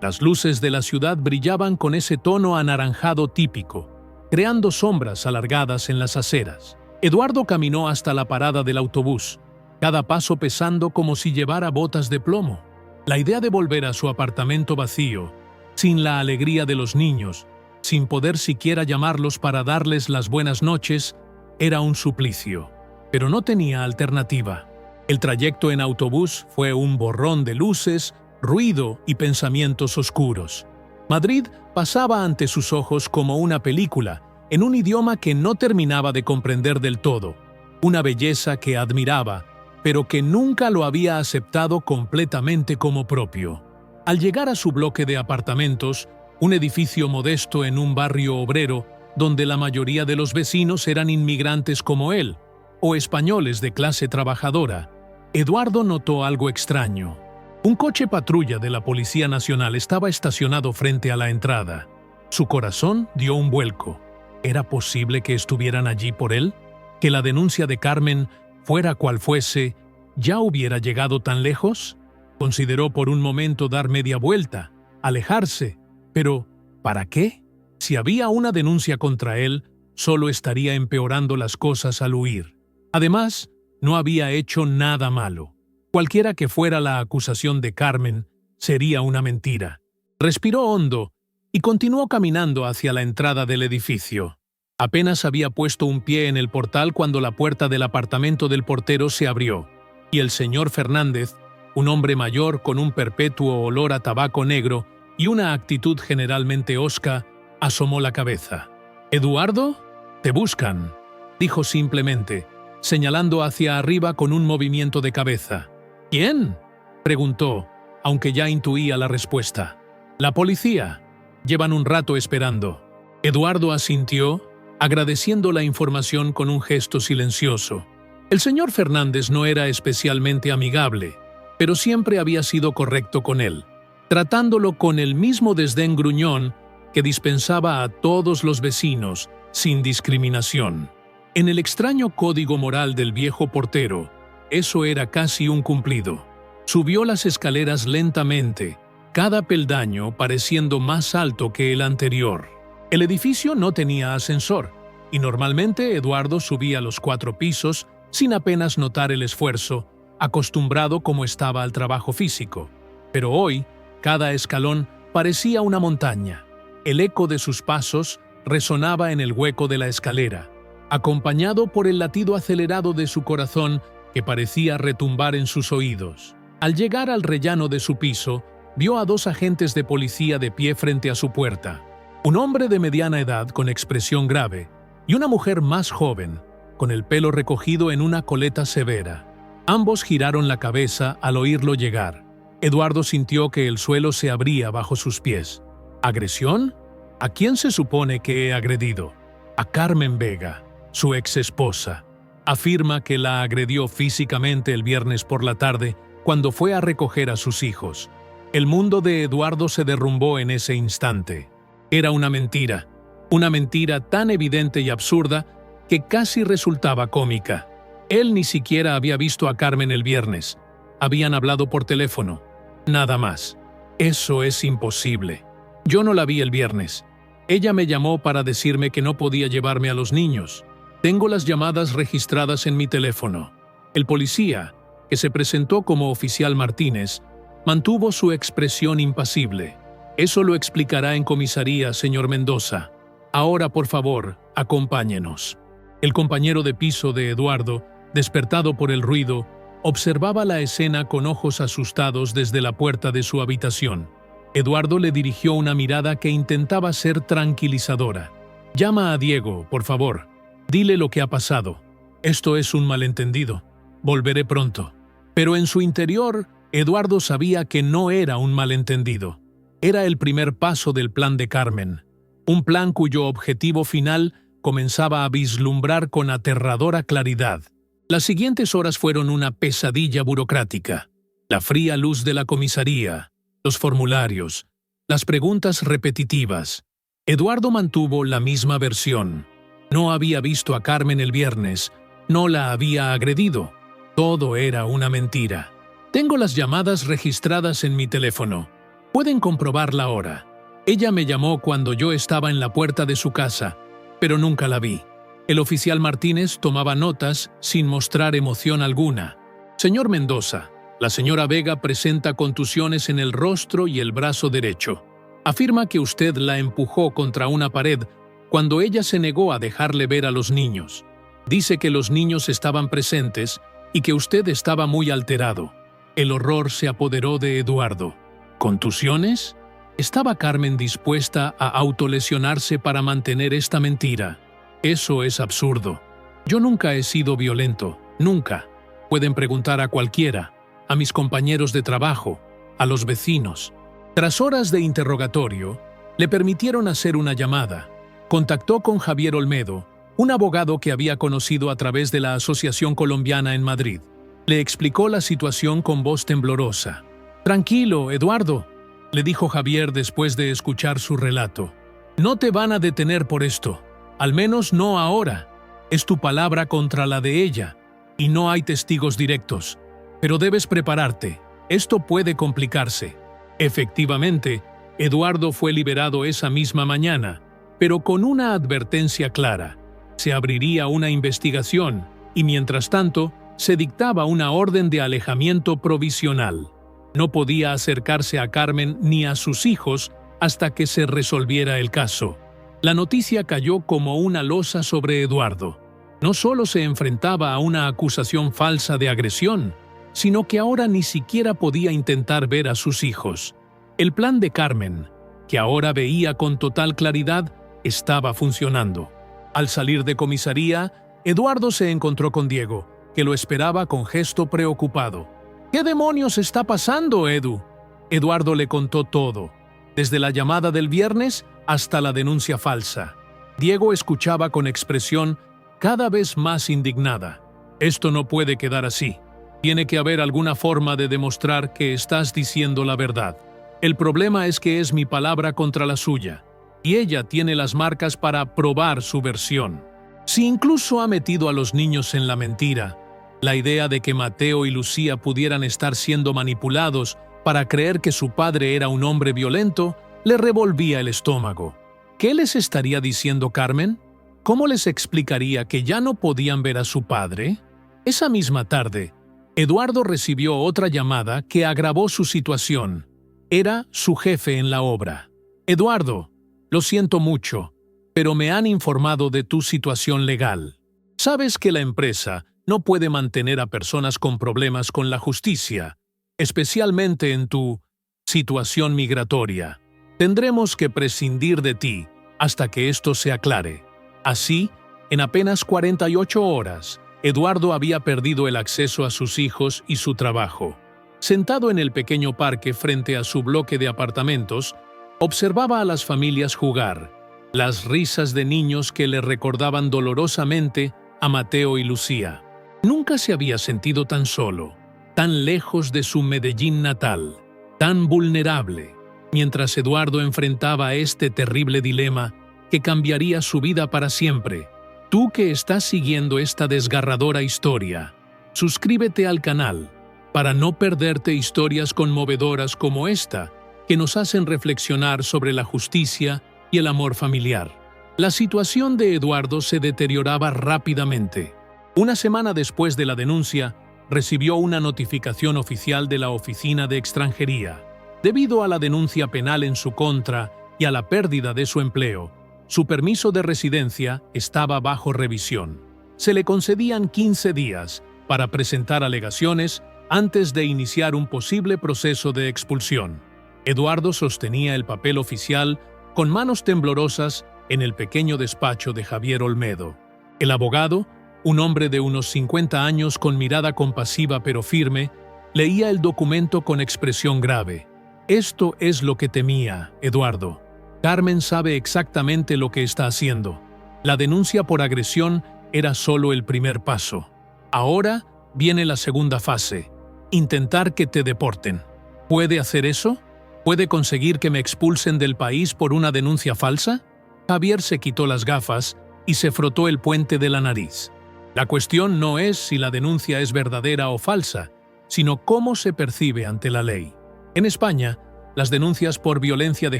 Las luces de la ciudad brillaban con ese tono anaranjado típico, creando sombras alargadas en las aceras. Eduardo caminó hasta la parada del autobús, cada paso pesando como si llevara botas de plomo. La idea de volver a su apartamento vacío, sin la alegría de los niños, sin poder siquiera llamarlos para darles las buenas noches, era un suplicio. Pero no tenía alternativa. El trayecto en autobús fue un borrón de luces, ruido y pensamientos oscuros. Madrid pasaba ante sus ojos como una película, en un idioma que no terminaba de comprender del todo, una belleza que admiraba, pero que nunca lo había aceptado completamente como propio. Al llegar a su bloque de apartamentos, un edificio modesto en un barrio obrero, donde la mayoría de los vecinos eran inmigrantes como él, o españoles de clase trabajadora, Eduardo notó algo extraño. Un coche patrulla de la Policía Nacional estaba estacionado frente a la entrada. Su corazón dio un vuelco. ¿Era posible que estuvieran allí por él? ¿Que la denuncia de Carmen, fuera cual fuese, ya hubiera llegado tan lejos? Consideró por un momento dar media vuelta, alejarse. Pero, ¿para qué? Si había una denuncia contra él, solo estaría empeorando las cosas al huir. Además, no había hecho nada malo. Cualquiera que fuera la acusación de Carmen, sería una mentira. Respiró hondo y continuó caminando hacia la entrada del edificio. Apenas había puesto un pie en el portal cuando la puerta del apartamento del portero se abrió, y el señor Fernández, un hombre mayor con un perpetuo olor a tabaco negro y una actitud generalmente hosca, asomó la cabeza. «¿Eduardo? Te buscan», dijo simplemente, señalando hacia arriba con un movimiento de cabeza. «¿Quién?», preguntó, aunque ya intuía la respuesta. «La policía. Llevan un rato esperando». Eduardo asintió, agradeciendo la información con un gesto silencioso. El señor Fernández no era especialmente amigable, pero siempre había sido correcto con él, tratándolo con el mismo desdén gruñón que dispensaba a todos los vecinos, sin discriminación. En el extraño código moral del viejo portero, eso era casi un cumplido. Subió las escaleras lentamente, cada peldaño pareciendo más alto que el anterior. El edificio no tenía ascensor, y normalmente Eduardo subía los 4 pisos sin apenas notar el esfuerzo, acostumbrado como estaba al trabajo físico. Pero hoy, cada escalón parecía una montaña. El eco de sus pasos resonaba en el hueco de la escalera, acompañado por el latido acelerado de su corazón que parecía retumbar en sus oídos. Al llegar al rellano de su piso, vio a 2 agentes de policía de pie frente a su puerta. Un hombre de mediana edad con expresión grave y una mujer más joven, con el pelo recogido en una coleta severa. Ambos giraron la cabeza al oírlo llegar. Eduardo sintió que el suelo se abría bajo sus pies. ¿Agresión? ¿A quién se supone que he agredido? A Carmen Vega, su ex esposa. Afirma que la agredió físicamente el viernes por la tarde cuando fue a recoger a sus hijos. El mundo de Eduardo se derrumbó en ese instante. Era una mentira tan evidente y absurda que casi resultaba cómica. Él ni siquiera había visto a Carmen el viernes. Habían hablado por teléfono. Nada más. Eso es imposible. Yo no la vi el viernes. Ella me llamó para decirme que no podía llevarme a los niños. Tengo las llamadas registradas en mi teléfono. El policía, que se presentó como oficial Martínez, mantuvo su expresión impasible. Eso lo explicará en comisaría, señor Mendoza. Ahora, por favor, acompáñenos. El compañero de piso de Eduardo, despertado por el ruido, observaba la escena con ojos asustados desde la puerta de su habitación. Eduardo le dirigió una mirada que intentaba ser tranquilizadora. «Llama a Diego, por favor. Dile lo que ha pasado. Esto es un malentendido. Volveré pronto». Pero en su interior, Eduardo sabía que no era un malentendido. Era el primer paso del plan de Carmen, un plan cuyo objetivo final comenzaba a vislumbrar con aterradora claridad. Las siguientes horas fueron una pesadilla burocrática. La fría luz de la comisaría, los formularios, las preguntas repetitivas. Eduardo mantuvo la misma versión. No había visto a Carmen el viernes, no la había agredido. Todo era una mentira. Tengo las llamadas registradas en mi teléfono. Pueden comprobar la hora. Ella me llamó cuando yo estaba en la puerta de su casa, pero nunca la vi. El oficial Martínez tomaba notas sin mostrar emoción alguna. Señor Mendoza, la señora Vega presenta contusiones en el rostro y el brazo derecho. Afirma que usted la empujó contra una pared cuando ella se negó a dejarle ver a los niños. Dice que los niños estaban presentes y que usted estaba muy alterado. El horror se apoderó de Eduardo. ¿Contusiones? ¿Estaba Carmen dispuesta a autolesionarse para mantener esta mentira? Eso es absurdo. Yo nunca he sido violento, nunca. Pueden preguntar a cualquiera, a mis compañeros de trabajo, a los vecinos. Tras horas de interrogatorio, le permitieron hacer una llamada. Contactó con Javier Olmedo, un abogado que había conocido a través de la Asociación Colombiana en Madrid. Le explicó la situación con voz temblorosa. «Tranquilo, Eduardo», le dijo Javier después de escuchar su relato. «No te van a detener por esto. Al menos no ahora. Es tu palabra contra la de ella, y no hay testigos directos. Pero debes prepararte. Esto puede complicarse». Efectivamente, Eduardo fue liberado esa misma mañana, pero con una advertencia clara. Se abriría una investigación y, mientras tanto, se dictaba una orden de alejamiento provisional. No podía acercarse a Carmen ni a sus hijos hasta que se resolviera el caso. La noticia cayó como una losa sobre Eduardo. No solo se enfrentaba a una acusación falsa de agresión, sino que ahora ni siquiera podía intentar ver a sus hijos. El plan de Carmen, que ahora veía con total claridad, estaba funcionando. Al salir de comisaría, Eduardo se encontró con Diego, que lo esperaba con gesto preocupado. «¿Qué demonios está pasando, Edu?». Eduardo le contó todo, desde la llamada del viernes hasta la denuncia falsa. Diego escuchaba con expresión cada vez más indignada. «Esto no puede quedar así. Tiene que haber alguna forma de demostrar que estás diciendo la verdad. El problema es que es mi palabra contra la suya, y ella tiene las marcas para probar su versión. Si incluso ha metido a los niños en la mentira, la idea de que Mateo y Lucía pudieran estar siendo manipulados para creer que su padre era un hombre violento, le revolvía el estómago. ¿Qué les estaría diciendo Carmen? ¿Cómo les explicaría que ya no podían ver a su padre? Esa misma tarde, Eduardo recibió otra llamada que agravó su situación. Era su jefe en la obra. «Eduardo, lo siento mucho, pero me han informado de tu situación legal. Sabes que la empresa no puede mantener a personas con problemas con la justicia, especialmente en tu situación migratoria. Tendremos que prescindir de ti hasta que esto se aclare». Así, en apenas 48 horas, Eduardo había perdido el acceso a sus hijos y su trabajo. Sentado en el pequeño parque frente a su bloque de apartamentos, observaba a las familias jugar, las risas de niños que le recordaban dolorosamente a Mateo y Lucía. Nunca se había sentido tan solo, tan lejos de su Medellín natal, tan vulnerable, mientras Eduardo enfrentaba este terrible dilema que cambiaría su vida para siempre. Tú que estás siguiendo esta desgarradora historia, suscríbete al canal para no perderte historias conmovedoras como esta, que nos hacen reflexionar sobre la justicia y el amor familiar. La situación de Eduardo se deterioraba rápidamente. Una semana después de la denuncia, recibió una notificación oficial de la Oficina de Extranjería. Debido a la denuncia penal en su contra y a la pérdida de su empleo, su permiso de residencia estaba bajo revisión. Se le concedían 15 días para presentar alegaciones antes de iniciar un posible proceso de expulsión. Eduardo sostenía el papel oficial con manos temblorosas en el pequeño despacho de Javier Olmedo. El abogado, un hombre de unos 50 años con mirada compasiva pero firme, leía el documento con expresión grave. Esto es lo que temía, Eduardo. Carmen sabe exactamente lo que está haciendo. La denuncia por agresión era solo el primer paso. Ahora viene la segunda fase: intentar que te deporten. ¿Puede hacer eso? ¿Puede conseguir que me expulsen del país por una denuncia falsa? Javier se quitó las gafas y se frotó el puente de la nariz. La cuestión no es si la denuncia es verdadera o falsa, sino cómo se percibe ante la ley. En España, las denuncias por violencia de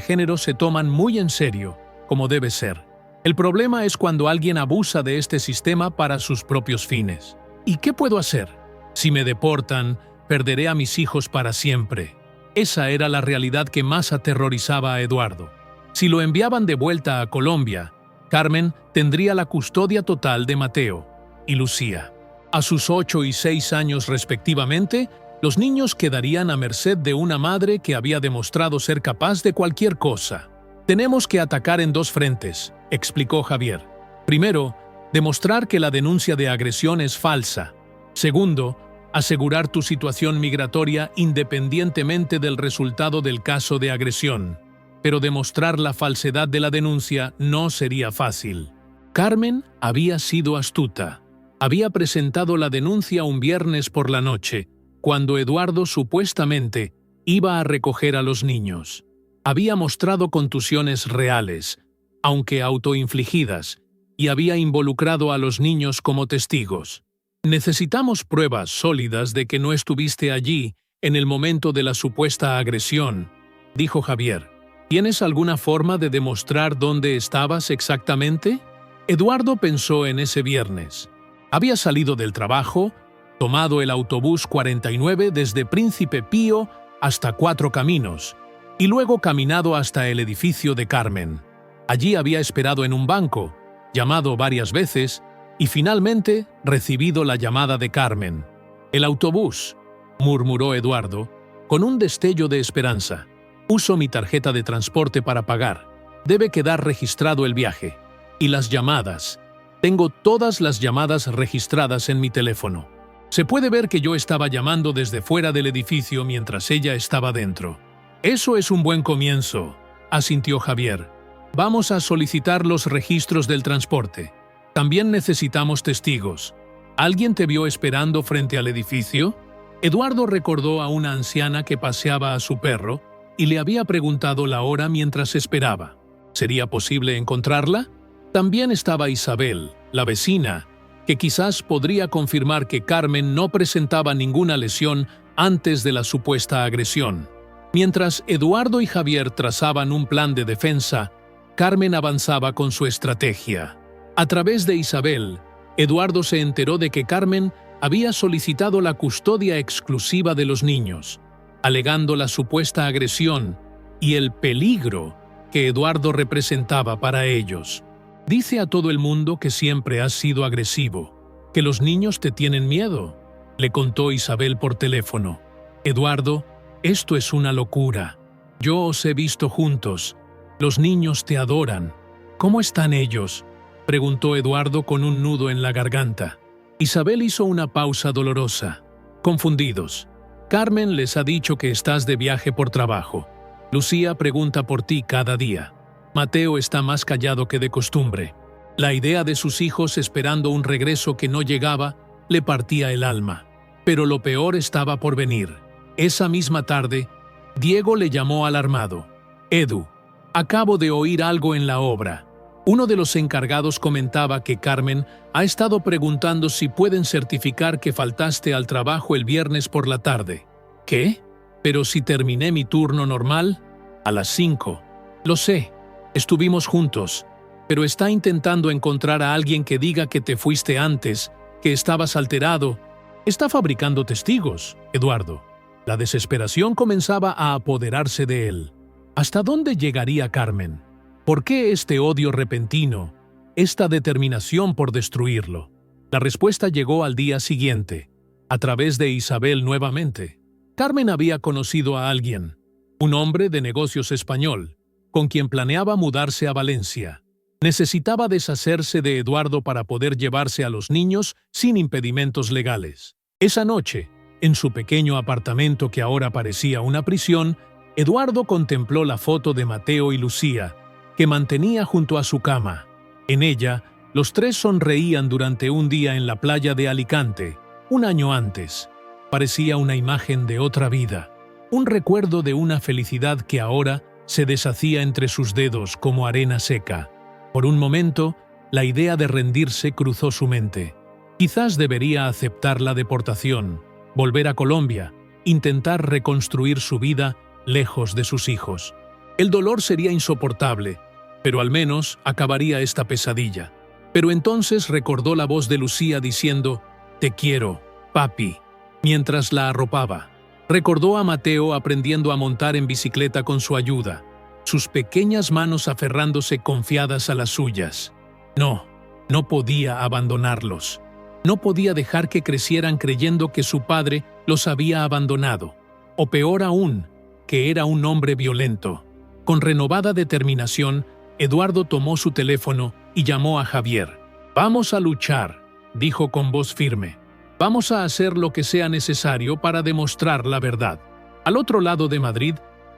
género se toman muy en serio, como debe ser. El problema es cuando alguien abusa de este sistema para sus propios fines. ¿Y qué puedo hacer? Si me deportan, perderé a mis hijos para siempre. Esa era la realidad que más aterrorizaba a Eduardo. Si lo enviaban de vuelta a Colombia, Carmen tendría la custodia total de Mateo y Lucía. A sus 8 y 6 años respectivamente, los niños quedarían a merced de una madre que había demostrado ser capaz de cualquier cosa. Tenemos que atacar en dos frentes, explicó Javier. Primero, demostrar que la denuncia de agresión es falsa. Segundo, asegurar tu situación migratoria independientemente del resultado del caso de agresión. Pero demostrar la falsedad de la denuncia no sería fácil. Carmen había sido astuta. Había presentado la denuncia un viernes por la noche, cuando Eduardo supuestamente iba a recoger a los niños. Había mostrado contusiones reales, aunque autoinfligidas, y había involucrado a los niños como testigos. Necesitamos pruebas sólidas de que no estuviste allí en el momento de la supuesta agresión, dijo Javier. ¿Tienes alguna forma de demostrar dónde estabas exactamente? Eduardo pensó en ese viernes. Había salido del trabajo, tomado el autobús 49 desde Príncipe Pío hasta Cuatro Caminos, y luego caminado hasta el edificio de Carmen. Allí había esperado en un banco, llamado varias veces, y finalmente recibido la llamada de Carmen. «El autobús», murmuró Eduardo, con un destello de esperanza. «Uso mi tarjeta de transporte para pagar. Debe quedar registrado el viaje. Y las llamadas. Tengo todas las llamadas registradas en mi teléfono. Se puede ver que yo estaba llamando desde fuera del edificio mientras ella estaba dentro». «Eso es un buen comienzo», asintió Javier. «Vamos a solicitar los registros del transporte. También necesitamos testigos. ¿Alguien te vio esperando frente al edificio?» Eduardo recordó a una anciana que paseaba a su perro y le había preguntado la hora mientras esperaba. ¿Sería posible encontrarla? También estaba Isabel, la vecina, que quizás podría confirmar que Carmen no presentaba ninguna lesión antes de la supuesta agresión. Mientras Eduardo y Javier trazaban un plan de defensa, Carmen avanzaba con su estrategia. A través de Isabel, Eduardo se enteró de que Carmen había solicitado la custodia exclusiva de los niños, alegando la supuesta agresión y el peligro que Eduardo representaba para ellos. «Dice a todo el mundo que siempre has sido agresivo, que los niños te tienen miedo», le contó Isabel por teléfono. «Eduardo, esto es una locura. Yo os he visto juntos. Los niños te adoran. ¿Cómo están ellos?», preguntó Eduardo con un nudo en la garganta. Isabel hizo una pausa dolorosa. «Confundidos. Carmen les ha dicho que estás de viaje por trabajo. Lucía pregunta por ti cada día. Mateo está más callado que de costumbre. La idea de sus hijos esperando un regreso que no llegaba le partía el alma. Pero lo peor estaba por venir. Esa misma tarde, Diego le llamó alarmado. «Edu, acabo de oír algo en la obra». Uno de los encargados comentaba que Carmen ha estado preguntando si pueden certificar que faltaste al trabajo el viernes por la tarde. ¿Qué? ¿Pero si terminé mi turno normal? A las 5. Lo sé, estuvimos juntos, pero está intentando encontrar a alguien que diga que te fuiste antes, que estabas alterado. Está fabricando testigos, Eduardo. La desesperación comenzaba a apoderarse de él. ¿Hasta dónde llegaría Carmen? ¿Por qué este odio repentino, esta determinación por destruirlo? La respuesta llegó al día siguiente, a través de Isabel nuevamente. Carmen había conocido a alguien, un hombre de negocios español, con quien planeaba mudarse a Valencia. Necesitaba deshacerse de Eduardo para poder llevarse a los niños sin impedimentos legales. Esa noche, en su pequeño apartamento que ahora parecía una prisión, Eduardo contempló la foto de Mateo y Lucía, que mantenía junto a su cama. En ella, los tres sonreían durante un día en la playa de Alicante, un año antes. Parecía una imagen de otra vida, un recuerdo de una felicidad que ahora se deshacía entre sus dedos como arena seca. Por un momento, la idea de rendirse cruzó su mente. Quizás debería aceptar la deportación, volver a Colombia, intentar reconstruir su vida lejos de sus hijos. El dolor sería insoportable, pero al menos acabaría esta pesadilla. Pero entonces recordó la voz de Lucía diciendo, «Te quiero, papi», mientras la arropaba. Recordó a Mateo aprendiendo a montar en bicicleta con su ayuda, sus pequeñas manos aferrándose confiadas a las suyas. No podía abandonarlos. No podía dejar que crecieran creyendo que su padre los había abandonado. O peor aún, que era un hombre violento. Con renovada determinación, Eduardo tomó su teléfono y llamó a Javier. «Vamos a luchar», dijo con voz firme. «Vamos a hacer lo que sea necesario para demostrar la verdad». Al otro lado de Madrid,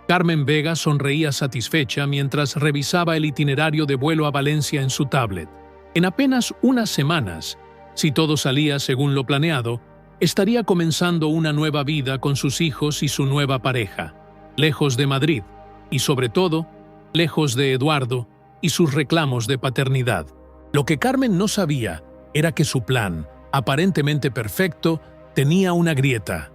Carmen Vega sonreía satisfecha mientras revisaba el itinerario de vuelo a Valencia en su tablet. En apenas unas semanas, si todo salía según lo planeado, estaría comenzando una nueva vida con sus hijos y su nueva pareja, lejos de Madrid, y sobre todo, lejos de Eduardo y sus reclamos de paternidad. Lo que Carmen no sabía era que su plan, aparentemente perfecto, tenía una grieta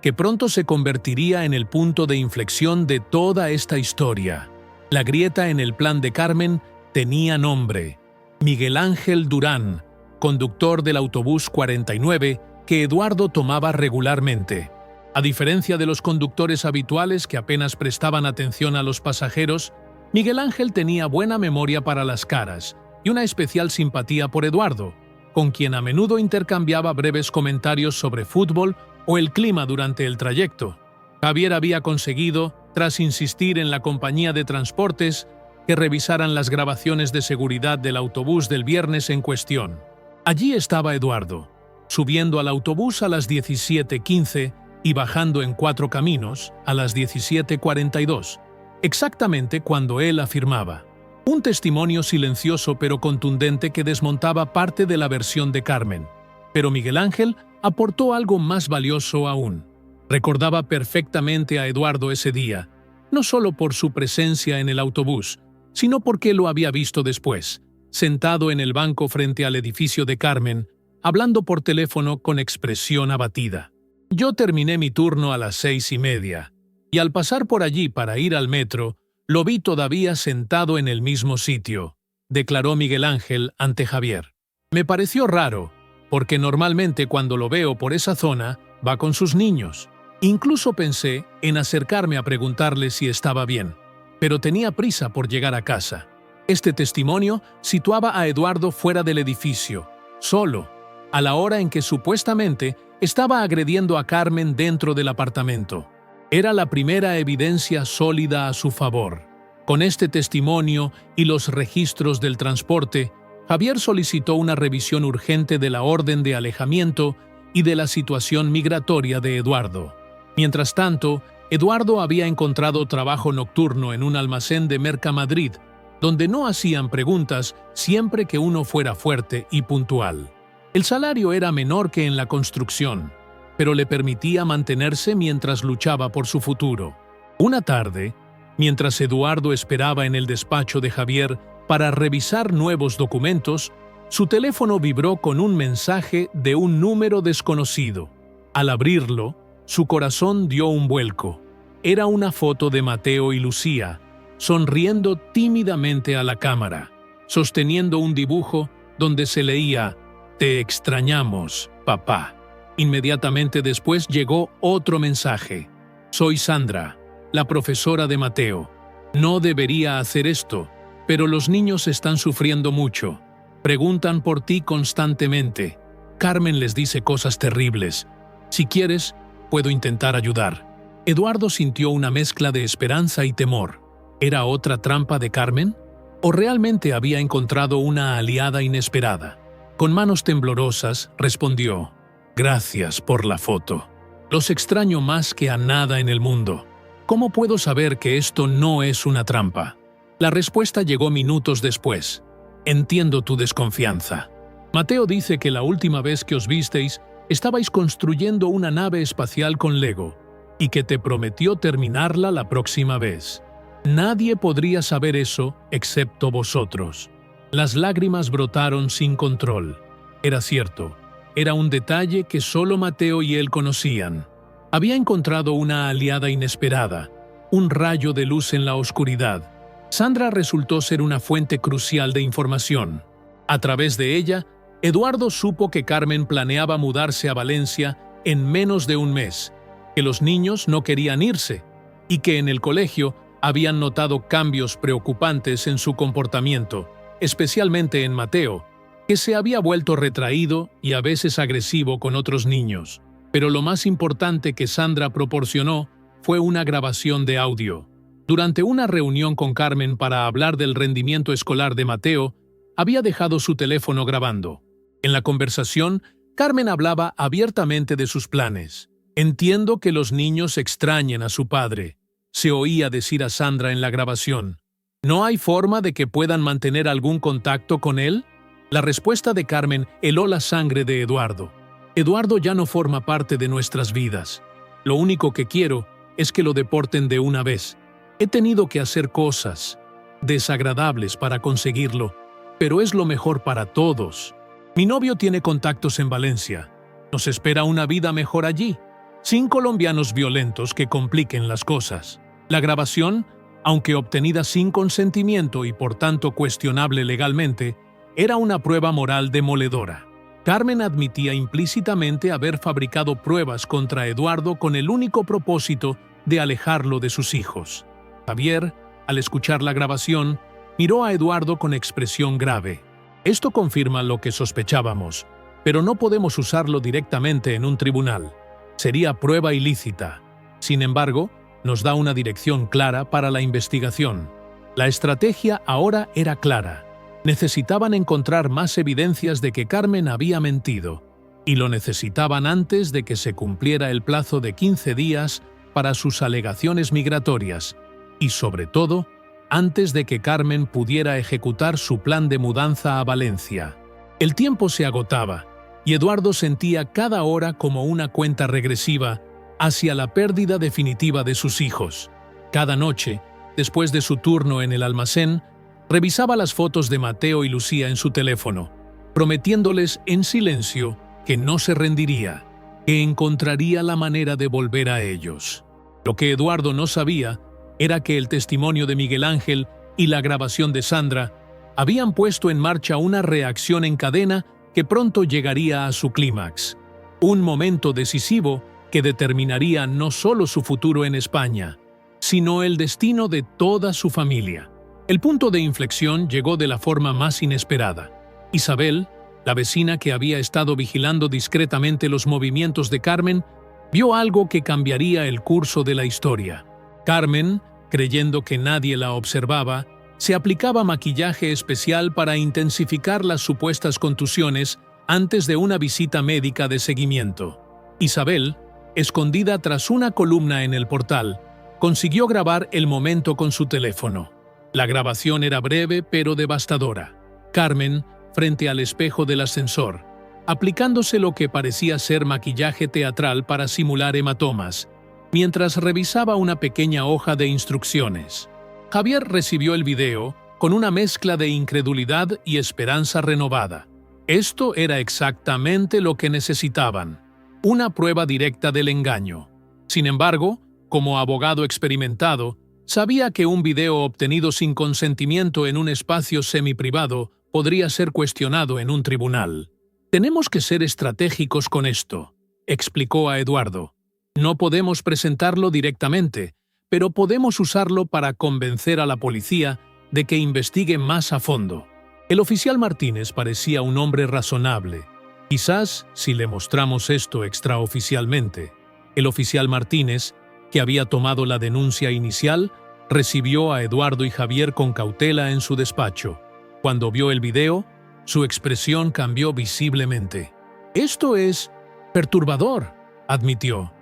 que pronto se convertiría en el punto de inflexión de toda esta historia. La grieta en el plan de Carmen tenía nombre: Miguel Ángel Durán, conductor del autobús 49 que Eduardo tomaba regularmente. A diferencia de los conductores habituales que apenas prestaban atención a los pasajeros, Miguel Ángel tenía buena memoria para las caras y una especial simpatía por Eduardo, con quien a menudo intercambiaba breves comentarios sobre fútbol o el clima durante el trayecto. Javier había conseguido, tras insistir en la compañía de transportes, que revisaran las grabaciones de seguridad del autobús del viernes en cuestión. Allí estaba Eduardo, subiendo al autobús a las 17:15 y bajando en Cuatro Caminos a las 17:42, exactamente cuando él afirmaba. Un testimonio silencioso pero contundente que desmontaba parte de la versión de Carmen. Pero Miguel Ángel aportó algo más valioso aún. Recordaba perfectamente a Eduardo ese día, no solo por su presencia en el autobús, sino porque lo había visto después, sentado en el banco frente al edificio de Carmen, hablando por teléfono con expresión abatida. Yo terminé mi turno a las 6:30, y al pasar por allí para ir al metro, lo vi todavía sentado en el mismo sitio, declaró Miguel Ángel ante Javier. Me pareció raro, porque normalmente cuando lo veo por esa zona, va con sus niños. Incluso pensé en acercarme a preguntarle si estaba bien, pero tenía prisa por llegar a casa. Este testimonio situaba a Eduardo fuera del edificio, solo, a la hora en que supuestamente estaba agrediendo a Carmen dentro del apartamento. Era la primera evidencia sólida a su favor. Con este testimonio y los registros del transporte, Javier solicitó una revisión urgente de la orden de alejamiento y de la situación migratoria de Eduardo. Mientras tanto, Eduardo había encontrado trabajo nocturno en un almacén de Mercamadrid, donde no hacían preguntas siempre que uno fuera fuerte y puntual. El salario era menor que en la construcción, pero le permitía mantenerse mientras luchaba por su futuro. Una tarde, mientras Eduardo esperaba en el despacho de Javier para revisar nuevos documentos, su teléfono vibró con un mensaje de un número desconocido. Al abrirlo, su corazón dio un vuelco. Era una foto de Mateo y Lucía, sonriendo tímidamente a la cámara, sosteniendo un dibujo donde se leía «Te extrañamos, papá». Inmediatamente después llegó otro mensaje. «Soy Sandra, la profesora de Mateo. No debería hacer esto, pero los niños están sufriendo mucho. Preguntan por ti constantemente. Carmen les dice cosas terribles. Si quieres, puedo intentar ayudar». Eduardo sintió una mezcla de esperanza y temor. ¿Era otra trampa de Carmen? ¿O realmente había encontrado una aliada inesperada? Con manos temblorosas, respondió: «Gracias por la foto. Los extraño más que a nada en el mundo». ¿Cómo puedo saber que esto no es una trampa? La respuesta llegó minutos después. Entiendo tu desconfianza. Mateo dice que la última vez que os visteis, estabais construyendo una nave espacial con Lego y que te prometió terminarla la próxima vez. Nadie podría saber eso excepto vosotros. Las lágrimas brotaron sin control. Era cierto, era un detalle que solo Mateo y él conocían. Había encontrado una aliada inesperada, un rayo de luz en la oscuridad. Sandra resultó ser una fuente crucial de información. A través de ella, Eduardo supo que Carmen planeaba mudarse a Valencia en menos de un mes, que los niños no querían irse y que en el colegio habían notado cambios preocupantes en su comportamiento, especialmente en Mateo, que se había vuelto retraído y a veces agresivo con otros niños. Pero lo más importante que Sandra proporcionó fue una grabación de audio. Durante una reunión con Carmen para hablar del rendimiento escolar de Mateo, había dejado su teléfono grabando. En la conversación, Carmen hablaba abiertamente de sus planes. Entiendo que los niños extrañen a su padre, se oía decir a Sandra en la grabación. ¿No hay forma de que puedan mantener algún contacto con él? La respuesta de Carmen heló la sangre de Eduardo. Eduardo ya no forma parte de nuestras vidas. Lo único que quiero es que lo deporten de una vez. He tenido que hacer cosas desagradables para conseguirlo, pero es lo mejor para todos. Mi novio tiene contactos en Valencia. Nos espera una vida mejor allí, sin colombianos violentos que compliquen las cosas. La grabación, aunque obtenida sin consentimiento y por tanto cuestionable legalmente, era una prueba moral demoledora. Carmen admitía implícitamente haber fabricado pruebas contra Eduardo con el único propósito de alejarlo de sus hijos. Javier, al escuchar la grabación, miró a Eduardo con expresión grave. Esto confirma lo que sospechábamos, pero no podemos usarlo directamente en un tribunal. Sería prueba ilícita. Sin embargo, nos da una dirección clara para la investigación. La estrategia ahora era clara. Necesitaban encontrar más evidencias de que Carmen había mentido, y lo necesitaban antes de que se cumpliera el plazo de 15 días para sus alegaciones migratorias, y sobre todo, antes de que Carmen pudiera ejecutar su plan de mudanza a Valencia. El tiempo se agotaba, y Eduardo sentía cada hora como una cuenta regresiva hacia la pérdida definitiva de sus hijos. Cada noche, después de su turno en el almacén, revisaba las fotos de Mateo y Lucía en su teléfono, prometiéndoles en silencio que no se rendiría, que encontraría la manera de volver a ellos. Lo que Eduardo no sabía era que el testimonio de Miguel Ángel y la grabación de Sandra habían puesto en marcha una reacción en cadena que pronto llegaría a su clímax. Un momento decisivo que determinaría no solo su futuro en España, sino el destino de toda su familia. El punto de inflexión llegó de la forma más inesperada. Isabel, la vecina que había estado vigilando discretamente los movimientos de Carmen, vio algo que cambiaría el curso de la historia. Carmen, creyendo que nadie la observaba, se aplicaba maquillaje especial para intensificar las supuestas contusiones antes de una visita médica de seguimiento. Isabel, escondida tras una columna en el portal, consiguió grabar el momento con su teléfono. La grabación era breve pero devastadora. Carmen, frente al espejo del ascensor, aplicándose lo que parecía ser maquillaje teatral para simular hematomas, mientras revisaba una pequeña hoja de instrucciones. Javier recibió el video con una mezcla de incredulidad y esperanza renovada. Esto era exactamente lo que necesitaban, una prueba directa del engaño. Sin embargo, como abogado experimentado, sabía que un video obtenido sin consentimiento en un espacio semiprivado podría ser cuestionado en un tribunal. «Tenemos que ser estratégicos con esto», explicó a Eduardo. «No podemos presentarlo directamente, pero podemos usarlo para convencer a la policía de que investigue más a fondo». El oficial Martínez parecía un hombre razonable. Quizás, si le mostramos esto extraoficialmente, el oficial Martínez, que había tomado la denuncia inicial, recibió a Eduardo y Javier con cautela en su despacho. Cuando vio el video, su expresión cambió visiblemente. «Esto es perturbador», admitió.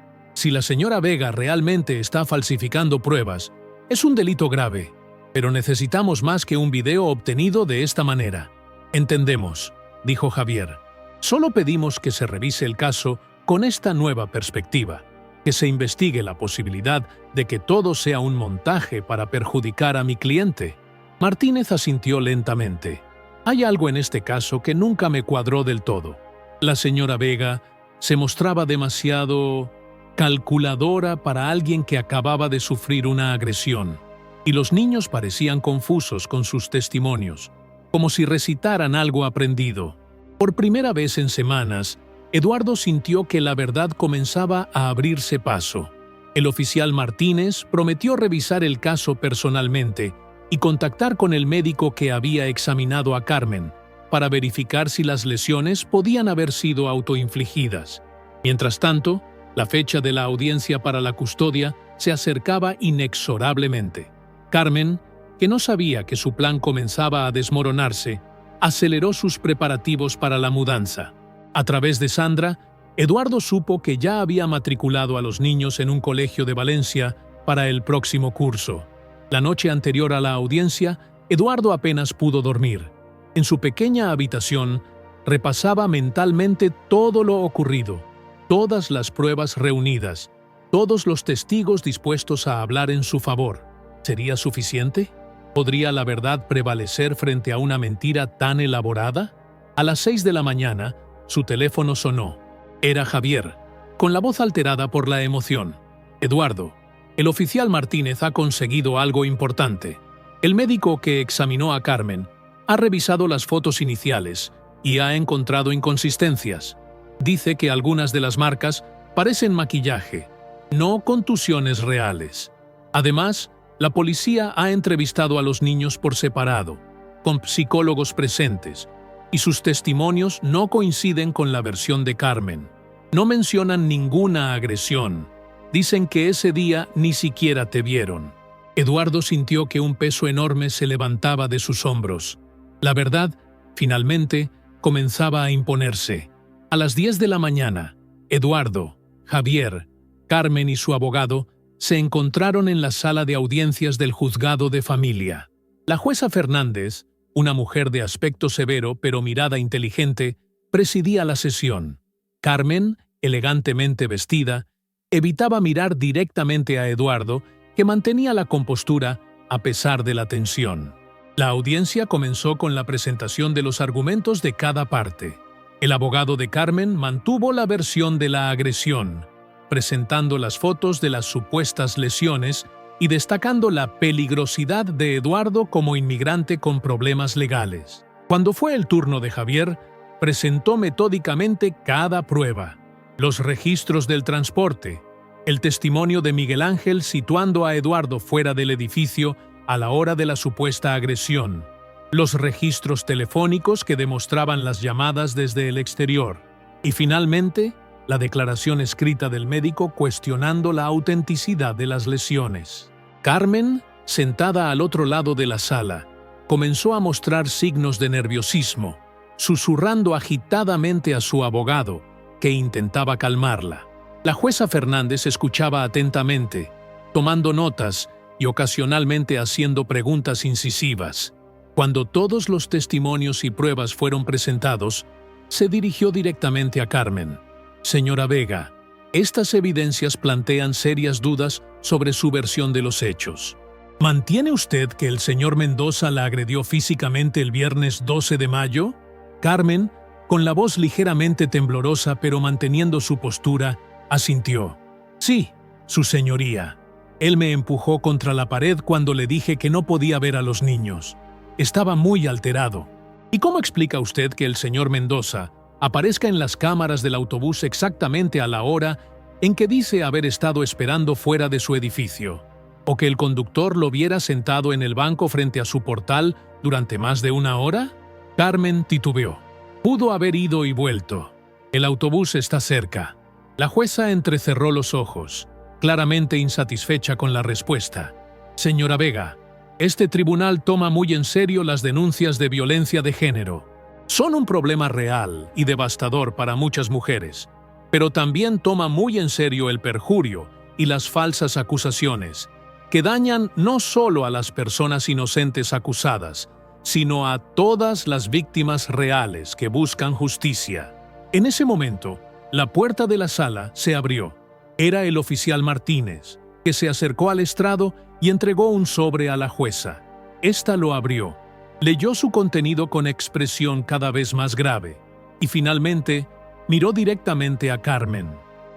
Si la señora Vega realmente está falsificando pruebas, es un delito grave, pero necesitamos más que un video obtenido de esta manera. Entendemos, dijo Javier. Solo pedimos que se revise el caso con esta nueva perspectiva, que se investigue la posibilidad de que todo sea un montaje para perjudicar a mi cliente. Martínez asintió lentamente. Hay algo en este caso que nunca me cuadró del todo. La señora Vega se mostraba demasiado calculadora para alguien que acababa de sufrir una agresión, y los niños parecían confusos con sus testimonios, como si recitaran algo aprendido. Por primera vez en semanas, Eduardo sintió que la verdad comenzaba a abrirse paso. El oficial Martínez prometió revisar el caso personalmente y contactar con el médico que había examinado a Carmen para verificar si las lesiones podían haber sido autoinfligidas. Mientras tanto, la fecha de la audiencia para la custodia se acercaba inexorablemente. Carmen, que no sabía que su plan comenzaba a desmoronarse, aceleró sus preparativos para la mudanza. A través de Sandra, Eduardo supo que ya había matriculado a los niños en un colegio de Valencia para el próximo curso. La noche anterior a la audiencia, Eduardo apenas pudo dormir. En su pequeña habitación, repasaba mentalmente todo lo ocurrido, todas las pruebas reunidas, todos los testigos dispuestos a hablar en su favor. ¿Sería suficiente? ¿Podría la verdad prevalecer frente a una mentira tan elaborada? A las 6 de la mañana, su teléfono sonó. Era Javier, con la voz alterada por la emoción. Eduardo, el oficial Martínez ha conseguido algo importante. El médico que examinó a Carmen ha revisado las fotos iniciales y ha encontrado inconsistencias. Dice que algunas de las marcas parecen maquillaje, no contusiones reales. Además, la policía ha entrevistado a los niños por separado, con psicólogos presentes, y sus testimonios no coinciden con la versión de Carmen. No mencionan ninguna agresión. Dicen que ese día ni siquiera te vieron. Eduardo sintió que un peso enorme se levantaba de sus hombros. La verdad, finalmente, comenzaba a imponerse. A las 10 de la mañana, Eduardo, Javier, Carmen y su abogado se encontraron en la sala de audiencias del juzgado de familia. La jueza Fernández, una mujer de aspecto severo pero mirada inteligente, presidía la sesión. Carmen, elegantemente vestida, evitaba mirar directamente a Eduardo, que mantenía la compostura a pesar de la tensión. La audiencia comenzó con la presentación de los argumentos de cada parte. El abogado de Carmen mantuvo la versión de la agresión, presentando las fotos de las supuestas lesiones y destacando la peligrosidad de Eduardo como inmigrante con problemas legales. Cuando fue el turno de Javier, presentó metódicamente cada prueba: los registros del transporte, el testimonio de Miguel Ángel situando a Eduardo fuera del edificio a la hora de la supuesta agresión, los registros telefónicos que demostraban las llamadas desde el exterior, y finalmente, la declaración escrita del médico cuestionando la autenticidad de las lesiones. Carmen, sentada al otro lado de la sala, comenzó a mostrar signos de nerviosismo, susurrando agitadamente a su abogado, que intentaba calmarla. La jueza Fernández escuchaba atentamente, tomando notas y ocasionalmente haciendo preguntas incisivas. Cuando todos los testimonios y pruebas fueron presentados, se dirigió directamente a Carmen. Señora Vega, estas evidencias plantean serias dudas sobre su versión de los hechos. ¿Mantiene usted que el señor Mendoza la agredió físicamente el viernes 12 de mayo? Carmen, con la voz ligeramente temblorosa pero manteniendo su postura, asintió. Sí, su señoría. Él me empujó contra la pared cuando le dije que no podía ver a los niños. Estaba muy alterado. ¿Y cómo explica usted que el señor Mendoza aparezca en las cámaras del autobús exactamente a la hora en que dice haber estado esperando fuera de su edificio? ¿O que el conductor lo viera sentado en el banco frente a su portal durante más de una hora? Carmen titubeó. Pudo haber ido y vuelto. El autobús está cerca. La jueza entrecerró los ojos, claramente insatisfecha con la respuesta. Señora Vega, este tribunal toma muy en serio las denuncias de violencia de género. Son un problema real y devastador para muchas mujeres, pero también toma muy en serio el perjurio y las falsas acusaciones, que dañan no solo a las personas inocentes acusadas, sino a todas las víctimas reales que buscan justicia. En ese momento, la puerta de la sala se abrió. Era el oficial Martínez, que se acercó al estrado y entregó un sobre a la jueza. Ésta lo abrió, leyó su contenido con expresión cada vez más grave y finalmente miró directamente a Carmen.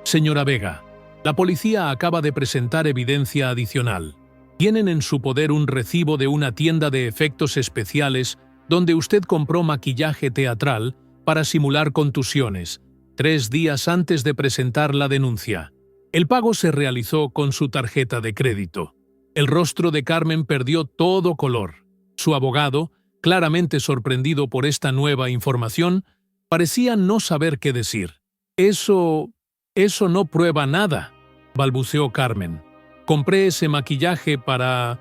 Señora Vega, la policía acaba de presentar evidencia adicional. Tienen en su poder un recibo de una tienda de efectos especiales donde usted compró maquillaje teatral para simular contusiones, 3 días antes de presentar la denuncia. El pago se realizó con su tarjeta de crédito. El rostro de Carmen perdió todo color. Su abogado, claramente sorprendido por esta nueva información, parecía no saber qué decir. Eso no prueba nada, balbuceó Carmen. Compré ese maquillaje para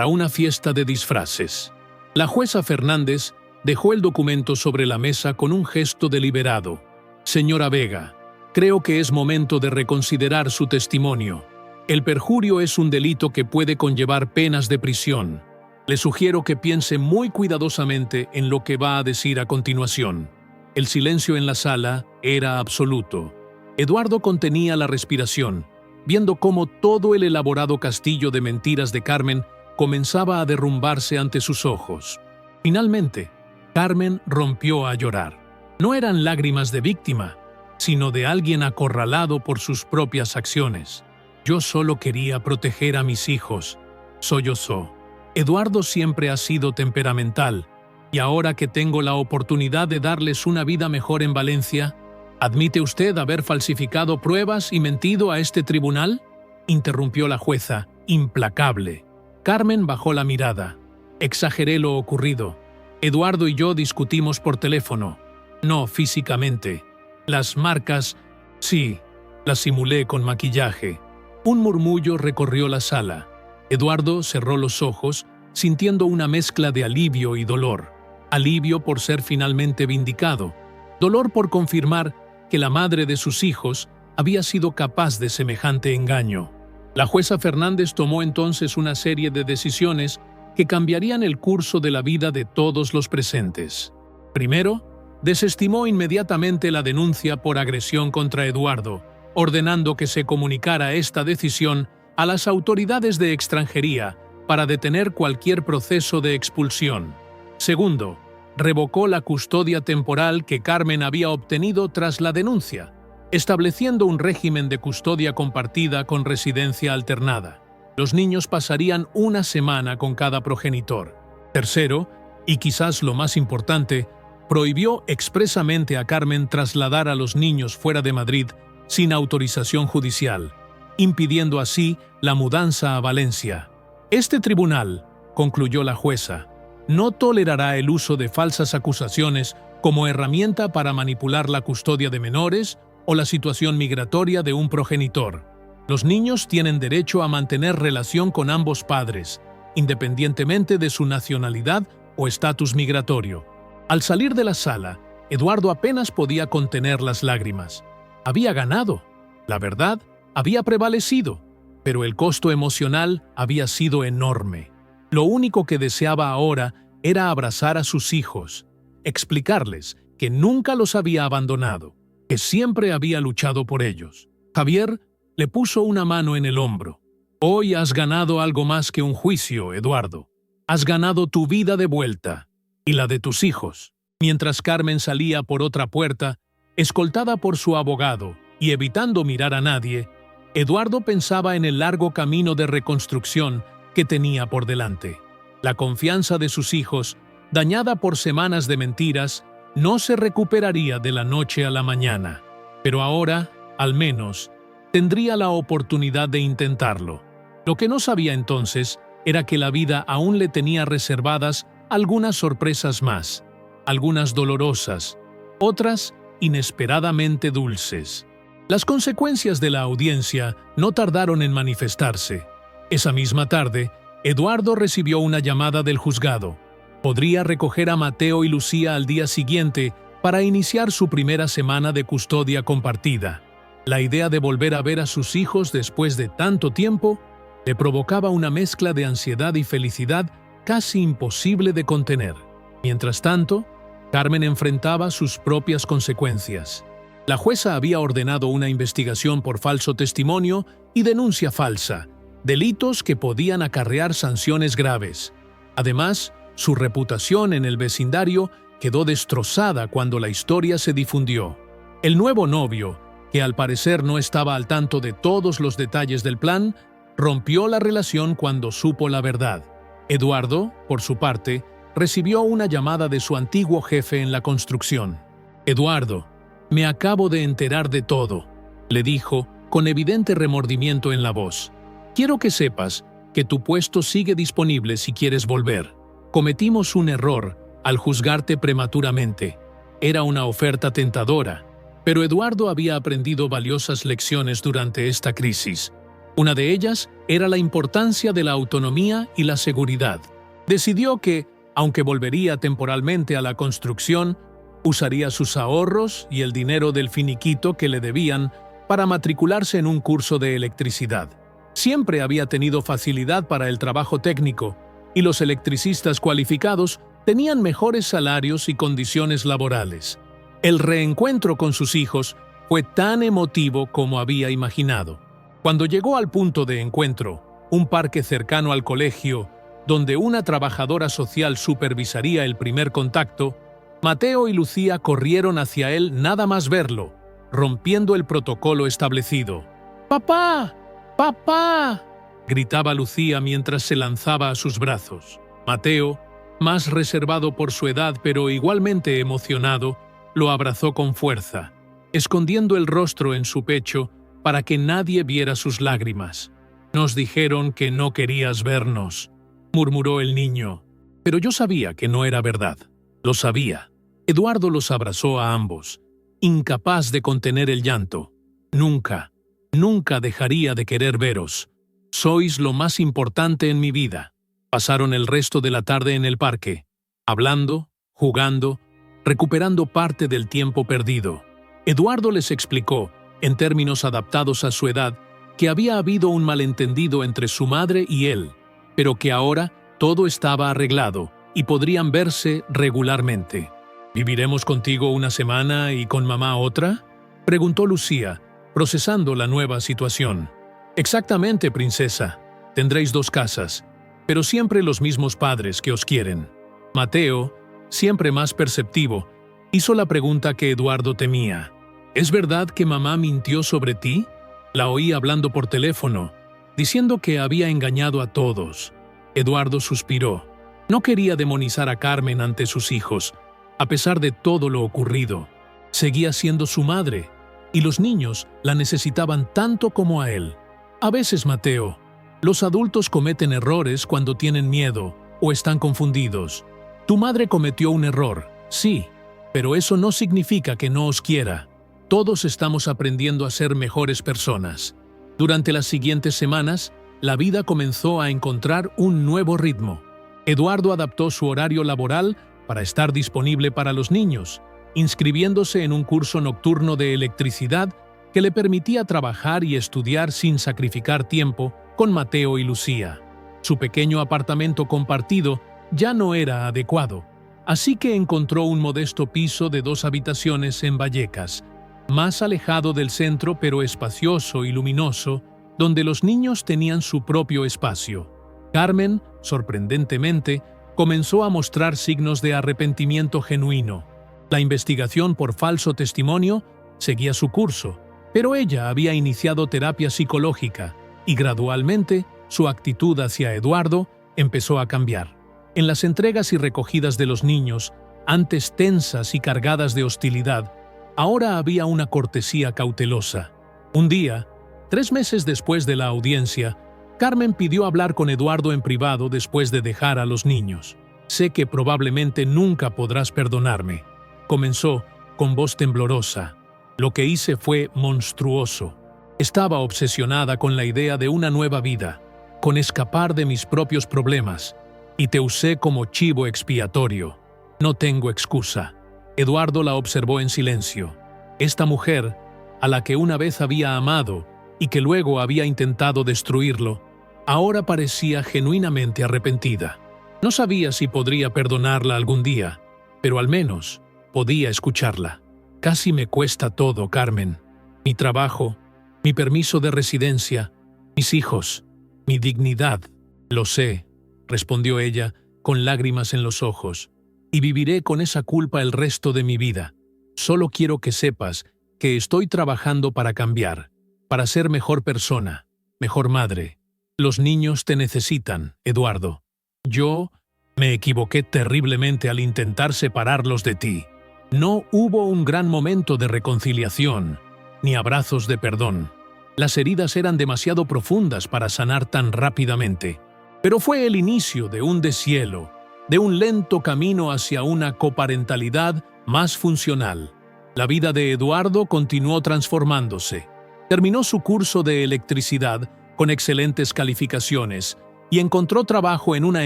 una fiesta de disfraces. La jueza Fernández dejó el documento sobre la mesa con un gesto deliberado. Señora Vega, creo que es momento de reconsiderar su testimonio. El perjurio es un delito que puede conllevar penas de prisión. Le sugiero que piense muy cuidadosamente en lo que va a decir a continuación. El silencio en la sala era absoluto. Eduardo contenía la respiración, viendo cómo todo el elaborado castillo de mentiras de Carmen comenzaba a derrumbarse ante sus ojos. Finalmente, Carmen rompió a llorar. No eran lágrimas de víctima, sino de alguien acorralado por sus propias acciones. Yo solo quería proteger a mis hijos, sollozó. Eduardo siempre ha sido temperamental, y ahora que tengo la oportunidad de darles una vida mejor en Valencia, ¿admite usted haber falsificado pruebas y mentido a este tribunal?, interrumpió la jueza, implacable. Carmen bajó la mirada. Exageré lo ocurrido. Eduardo y yo discutimos por teléfono, no físicamente. Las marcas, sí, las simulé con maquillaje. Un murmullo recorrió la sala. Eduardo cerró los ojos, sintiendo una mezcla de alivio y dolor. Alivio por ser finalmente vindicado. Dolor por confirmar que la madre de sus hijos había sido capaz de semejante engaño. La jueza Fernández tomó entonces una serie de decisiones que cambiarían el curso de la vida de todos los presentes. Primero, desestimó inmediatamente la denuncia por agresión contra Eduardo, ordenando que se comunicara esta decisión a las autoridades de extranjería para detener cualquier proceso de expulsión. Segundo, revocó la custodia temporal que Carmen había obtenido tras la denuncia, estableciendo un régimen de custodia compartida con residencia alternada. Los niños pasarían una semana con cada progenitor. Tercero, y quizás lo más importante, prohibió expresamente a Carmen trasladar a los niños fuera de Madrid sin autorización judicial, impidiendo así la mudanza a Valencia. Este tribunal, concluyó la jueza, no tolerará el uso de falsas acusaciones como herramienta para manipular la custodia de menores o la situación migratoria de un progenitor. Los niños tienen derecho a mantener relación con ambos padres, independientemente de su nacionalidad o estatus migratorio. Al salir de la sala, Eduardo apenas podía contener las lágrimas. Había ganado. La verdad había prevalecido, pero el costo emocional había sido enorme. Lo único que deseaba ahora era abrazar a sus hijos, explicarles que nunca los había abandonado, que siempre había luchado por ellos. Javier le puso una mano en el hombro. Hoy has ganado algo más que un juicio, Eduardo. Has ganado tu vida de vuelta y la de tus hijos. Mientras Carmen salía por otra puerta, escoltada por su abogado y evitando mirar a nadie, Eduardo pensaba en el largo camino de reconstrucción que tenía por delante. La confianza de sus hijos, dañada por semanas de mentiras, no se recuperaría de la noche a la mañana. Pero ahora, al menos, tendría la oportunidad de intentarlo. Lo que no sabía entonces era que la vida aún le tenía reservadas algunas sorpresas más, algunas dolorosas, otras inesperadamente dulces. Las consecuencias de la audiencia no tardaron en manifestarse. Esa misma tarde, Eduardo recibió una llamada del juzgado. Podría recoger a Mateo y Lucía al día siguiente para iniciar su primera semana de custodia compartida. La idea de volver a ver a sus hijos después de tanto tiempo le provocaba una mezcla de ansiedad y felicidad casi imposible de contener. Mientras tanto, Carmen enfrentaba sus propias consecuencias. La jueza había ordenado una investigación por falso testimonio y denuncia falsa, delitos que podían acarrear sanciones graves. Además, su reputación en el vecindario quedó destrozada cuando la historia se difundió. El nuevo novio, que al parecer no estaba al tanto de todos los detalles del plan, rompió la relación cuando supo la verdad. Eduardo, por su parte, recibió una llamada de su antiguo jefe en la construcción. «Eduardo, me acabo de enterar de todo», le dijo, con evidente remordimiento en la voz. «Quiero que sepas que tu puesto sigue disponible si quieres volver. Cometimos un error al juzgarte prematuramente. Era una oferta tentadora, pero Eduardo había aprendido valiosas lecciones durante esta crisis. Una de ellas era la importancia de la autonomía y la seguridad. Decidió que, aunque volvería temporalmente a la construcción, usaría sus ahorros y el dinero del finiquito que le debían para matricularse en un curso de electricidad. Siempre había tenido facilidad para el trabajo técnico, y los electricistas cualificados tenían mejores salarios y condiciones laborales. El reencuentro con sus hijos fue tan emotivo como había imaginado. Cuando llegó al punto de encuentro, un parque cercano al colegio, donde una trabajadora social supervisaría el primer contacto, Mateo y Lucía corrieron hacia él nada más verlo, rompiendo el protocolo establecido. «¡Papá! ¡Papá!», gritaba Lucía mientras se lanzaba a sus brazos. Mateo, más reservado por su edad pero igualmente emocionado, lo abrazó con fuerza, escondiendo el rostro en su pecho para que nadie viera sus lágrimas. «Nos dijeron que no querías vernos», murmuró el niño. Pero yo sabía que no era verdad. Lo sabía. Eduardo los abrazó a ambos, incapaz de contener el llanto. «Nunca, nunca dejaría de querer veros. Sois lo más importante en mi vida». Pasaron el resto de la tarde en el parque, hablando, jugando, recuperando parte del tiempo perdido. Eduardo les explicó, en términos adaptados a su edad, que había habido un malentendido entre su madre y él, pero que ahora todo estaba arreglado y podrían verse regularmente. «¿Viviremos contigo una semana y con mamá otra?», preguntó Lucía, procesando la nueva situación. «Exactamente, princesa. Tendréis 2 casas, pero siempre los mismos padres que os quieren». Mateo, siempre más perceptivo, hizo la pregunta que Eduardo temía. «¿Es verdad que mamá mintió sobre ti?». La oí hablando por teléfono, diciendo que había engañado a todos. Eduardo suspiró. No quería demonizar a Carmen ante sus hijos, a pesar de todo lo ocurrido. Seguía siendo su madre, y los niños la necesitaban tanto como a él. «A veces, Mateo, los adultos cometen errores cuando tienen miedo o están confundidos. Tu madre cometió un error, sí, pero eso no significa que no os quiera. Todos estamos aprendiendo a ser mejores personas». Durante las siguientes semanas, la vida comenzó a encontrar un nuevo ritmo. Eduardo adaptó su horario laboral para estar disponible para los niños, inscribiéndose en un curso nocturno de electricidad que le permitía trabajar y estudiar sin sacrificar tiempo con Mateo y Lucía. Su pequeño apartamento compartido ya no era adecuado, así que encontró un modesto piso de 2 habitaciones en Vallecas, más alejado del centro pero espacioso y luminoso, donde los niños tenían su propio espacio. Carmen, sorprendentemente, comenzó a mostrar signos de arrepentimiento genuino. La investigación por falso testimonio seguía su curso, pero ella había iniciado terapia psicológica y gradualmente su actitud hacia Eduardo empezó a cambiar. En las entregas y recogidas de los niños, antes tensas y cargadas de hostilidad, ahora había una cortesía cautelosa. Un día, 3 meses después de la audiencia, Carmen pidió hablar con Eduardo en privado después de dejar a los niños. «Sé que probablemente nunca podrás perdonarme», comenzó con voz temblorosa. «Lo que hice fue monstruoso. Estaba obsesionada con la idea de una nueva vida, con escapar de mis propios problemas, y te usé como chivo expiatorio. No tengo excusa». Eduardo la observó en silencio. Esta mujer, a la que una vez había amado y que luego había intentado destruirlo, ahora parecía genuinamente arrepentida. No sabía si podría perdonarla algún día, pero al menos podía escucharla. Casi me cuesta todo, Carmen. Mi trabajo, mi permiso de residencia, mis hijos, mi dignidad. Lo sé, respondió ella, con lágrimas en los ojos, y viviré con esa culpa el resto de mi vida. Solo quiero que sepas que estoy trabajando para cambiar, para ser mejor persona, mejor madre. Los niños te necesitan, Eduardo. Yo me equivoqué terriblemente al intentar separarlos de ti. No hubo un gran momento de reconciliación, ni abrazos de perdón. Las heridas eran demasiado profundas para sanar tan rápidamente. Pero fue el inicio de un deshielo, de un lento camino hacia una coparentalidad más funcional. La vida de Eduardo continuó transformándose. Terminó su curso de electricidad con excelentes calificaciones y encontró trabajo en una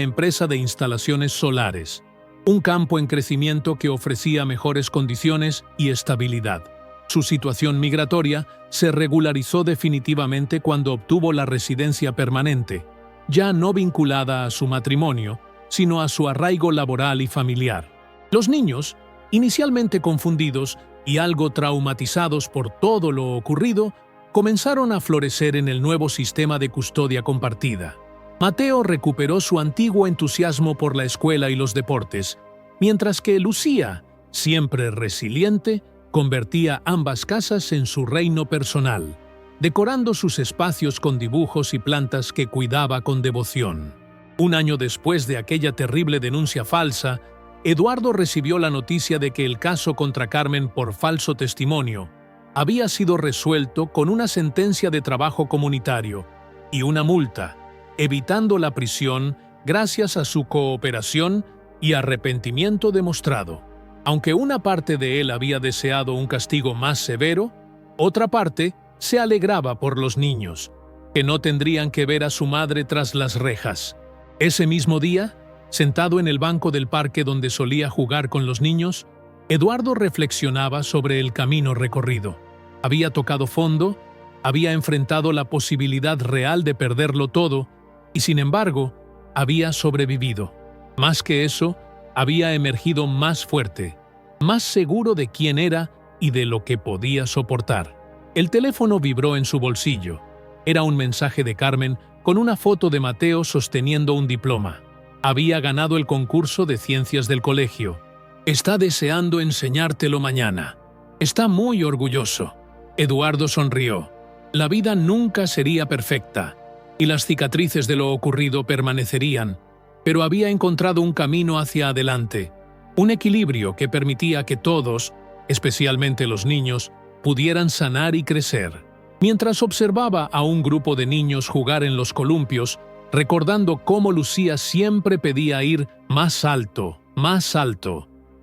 empresa de instalaciones solares, un campo en crecimiento que ofrecía mejores condiciones y estabilidad. Su situación migratoria se regularizó definitivamente cuando obtuvo la residencia permanente, ya no vinculada a su matrimonio, sino a su arraigo laboral y familiar. Los niños, inicialmente confundidos y algo traumatizados por todo lo ocurrido, comenzaron a florecer en el nuevo sistema de custodia compartida. Mateo recuperó su antiguo entusiasmo por la escuela y los deportes, mientras que Lucía, siempre resiliente, convertía ambas casas en su reino personal, decorando sus espacios con dibujos y plantas que cuidaba con devoción. Un año después de aquella terrible denuncia falsa, Eduardo recibió la noticia de que el caso contra Carmen por falso testimonio había sido resuelto con una sentencia de trabajo comunitario y una multa, evitando la prisión gracias a su cooperación y arrepentimiento demostrado. Aunque una parte de él había deseado un castigo más severo, otra parte se alegraba por los niños, que no tendrían que ver a su madre tras las rejas. Ese mismo día, sentado en el banco del parque donde solía jugar con los niños, Eduardo reflexionaba sobre el camino recorrido. Había tocado fondo, había enfrentado la posibilidad real de perderlo todo y, sin embargo, había sobrevivido. Más que eso, había emergido más fuerte, más seguro de quién era y de lo que podía soportar. El teléfono vibró en su bolsillo. Era un mensaje de Carmen con una foto de Mateo sosteniendo un diploma. Había ganado el concurso de ciencias del colegio. Está deseando enseñártelo mañana. Está muy orgulloso. Eduardo sonrió. La vida nunca sería perfecta, y las cicatrices de lo ocurrido permanecerían, pero había encontrado un camino hacia adelante, un equilibrio que permitía que todos, especialmente los niños, pudieran sanar y crecer. Mientras observaba a un grupo de niños jugar en los columpios, recordando cómo Lucía siempre pedía ir más alto,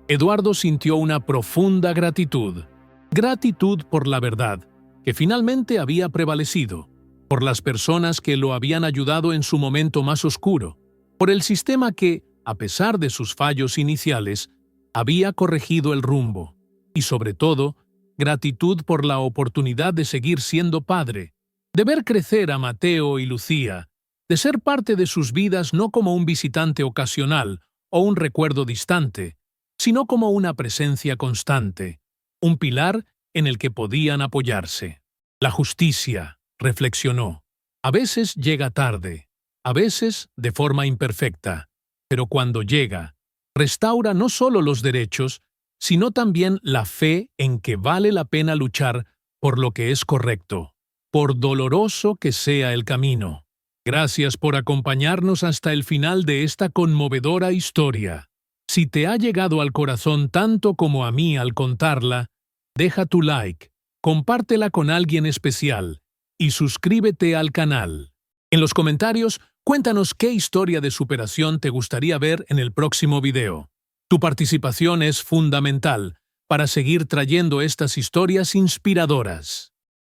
Eduardo sintió una profunda gratitud. Gratitud por la verdad, que finalmente había prevalecido, por las personas que lo habían ayudado en su momento más oscuro, por el sistema que, a pesar de sus fallos iniciales, había corregido el rumbo, y sobre todo, gratitud por la oportunidad de seguir siendo padre, de ver crecer a Mateo y Lucía, de ser parte de sus vidas no como un visitante ocasional o un recuerdo distante, sino como una presencia constante, un pilar en el que podían apoyarse. La justicia, reflexionó, a veces llega tarde, a veces de forma imperfecta, pero cuando llega, restaura no solo los derechos, sino también la fe en que vale la pena luchar por lo que es correcto, por doloroso que sea el camino. Gracias por acompañarnos hasta el final de esta conmovedora historia. Si te ha llegado al corazón tanto como a mí al contarla, deja tu like, compártela con alguien especial y suscríbete al canal. En los comentarios, cuéntanos qué historia de superación te gustaría ver en el próximo video. Tu participación es fundamental para seguir trayendo estas historias inspiradoras.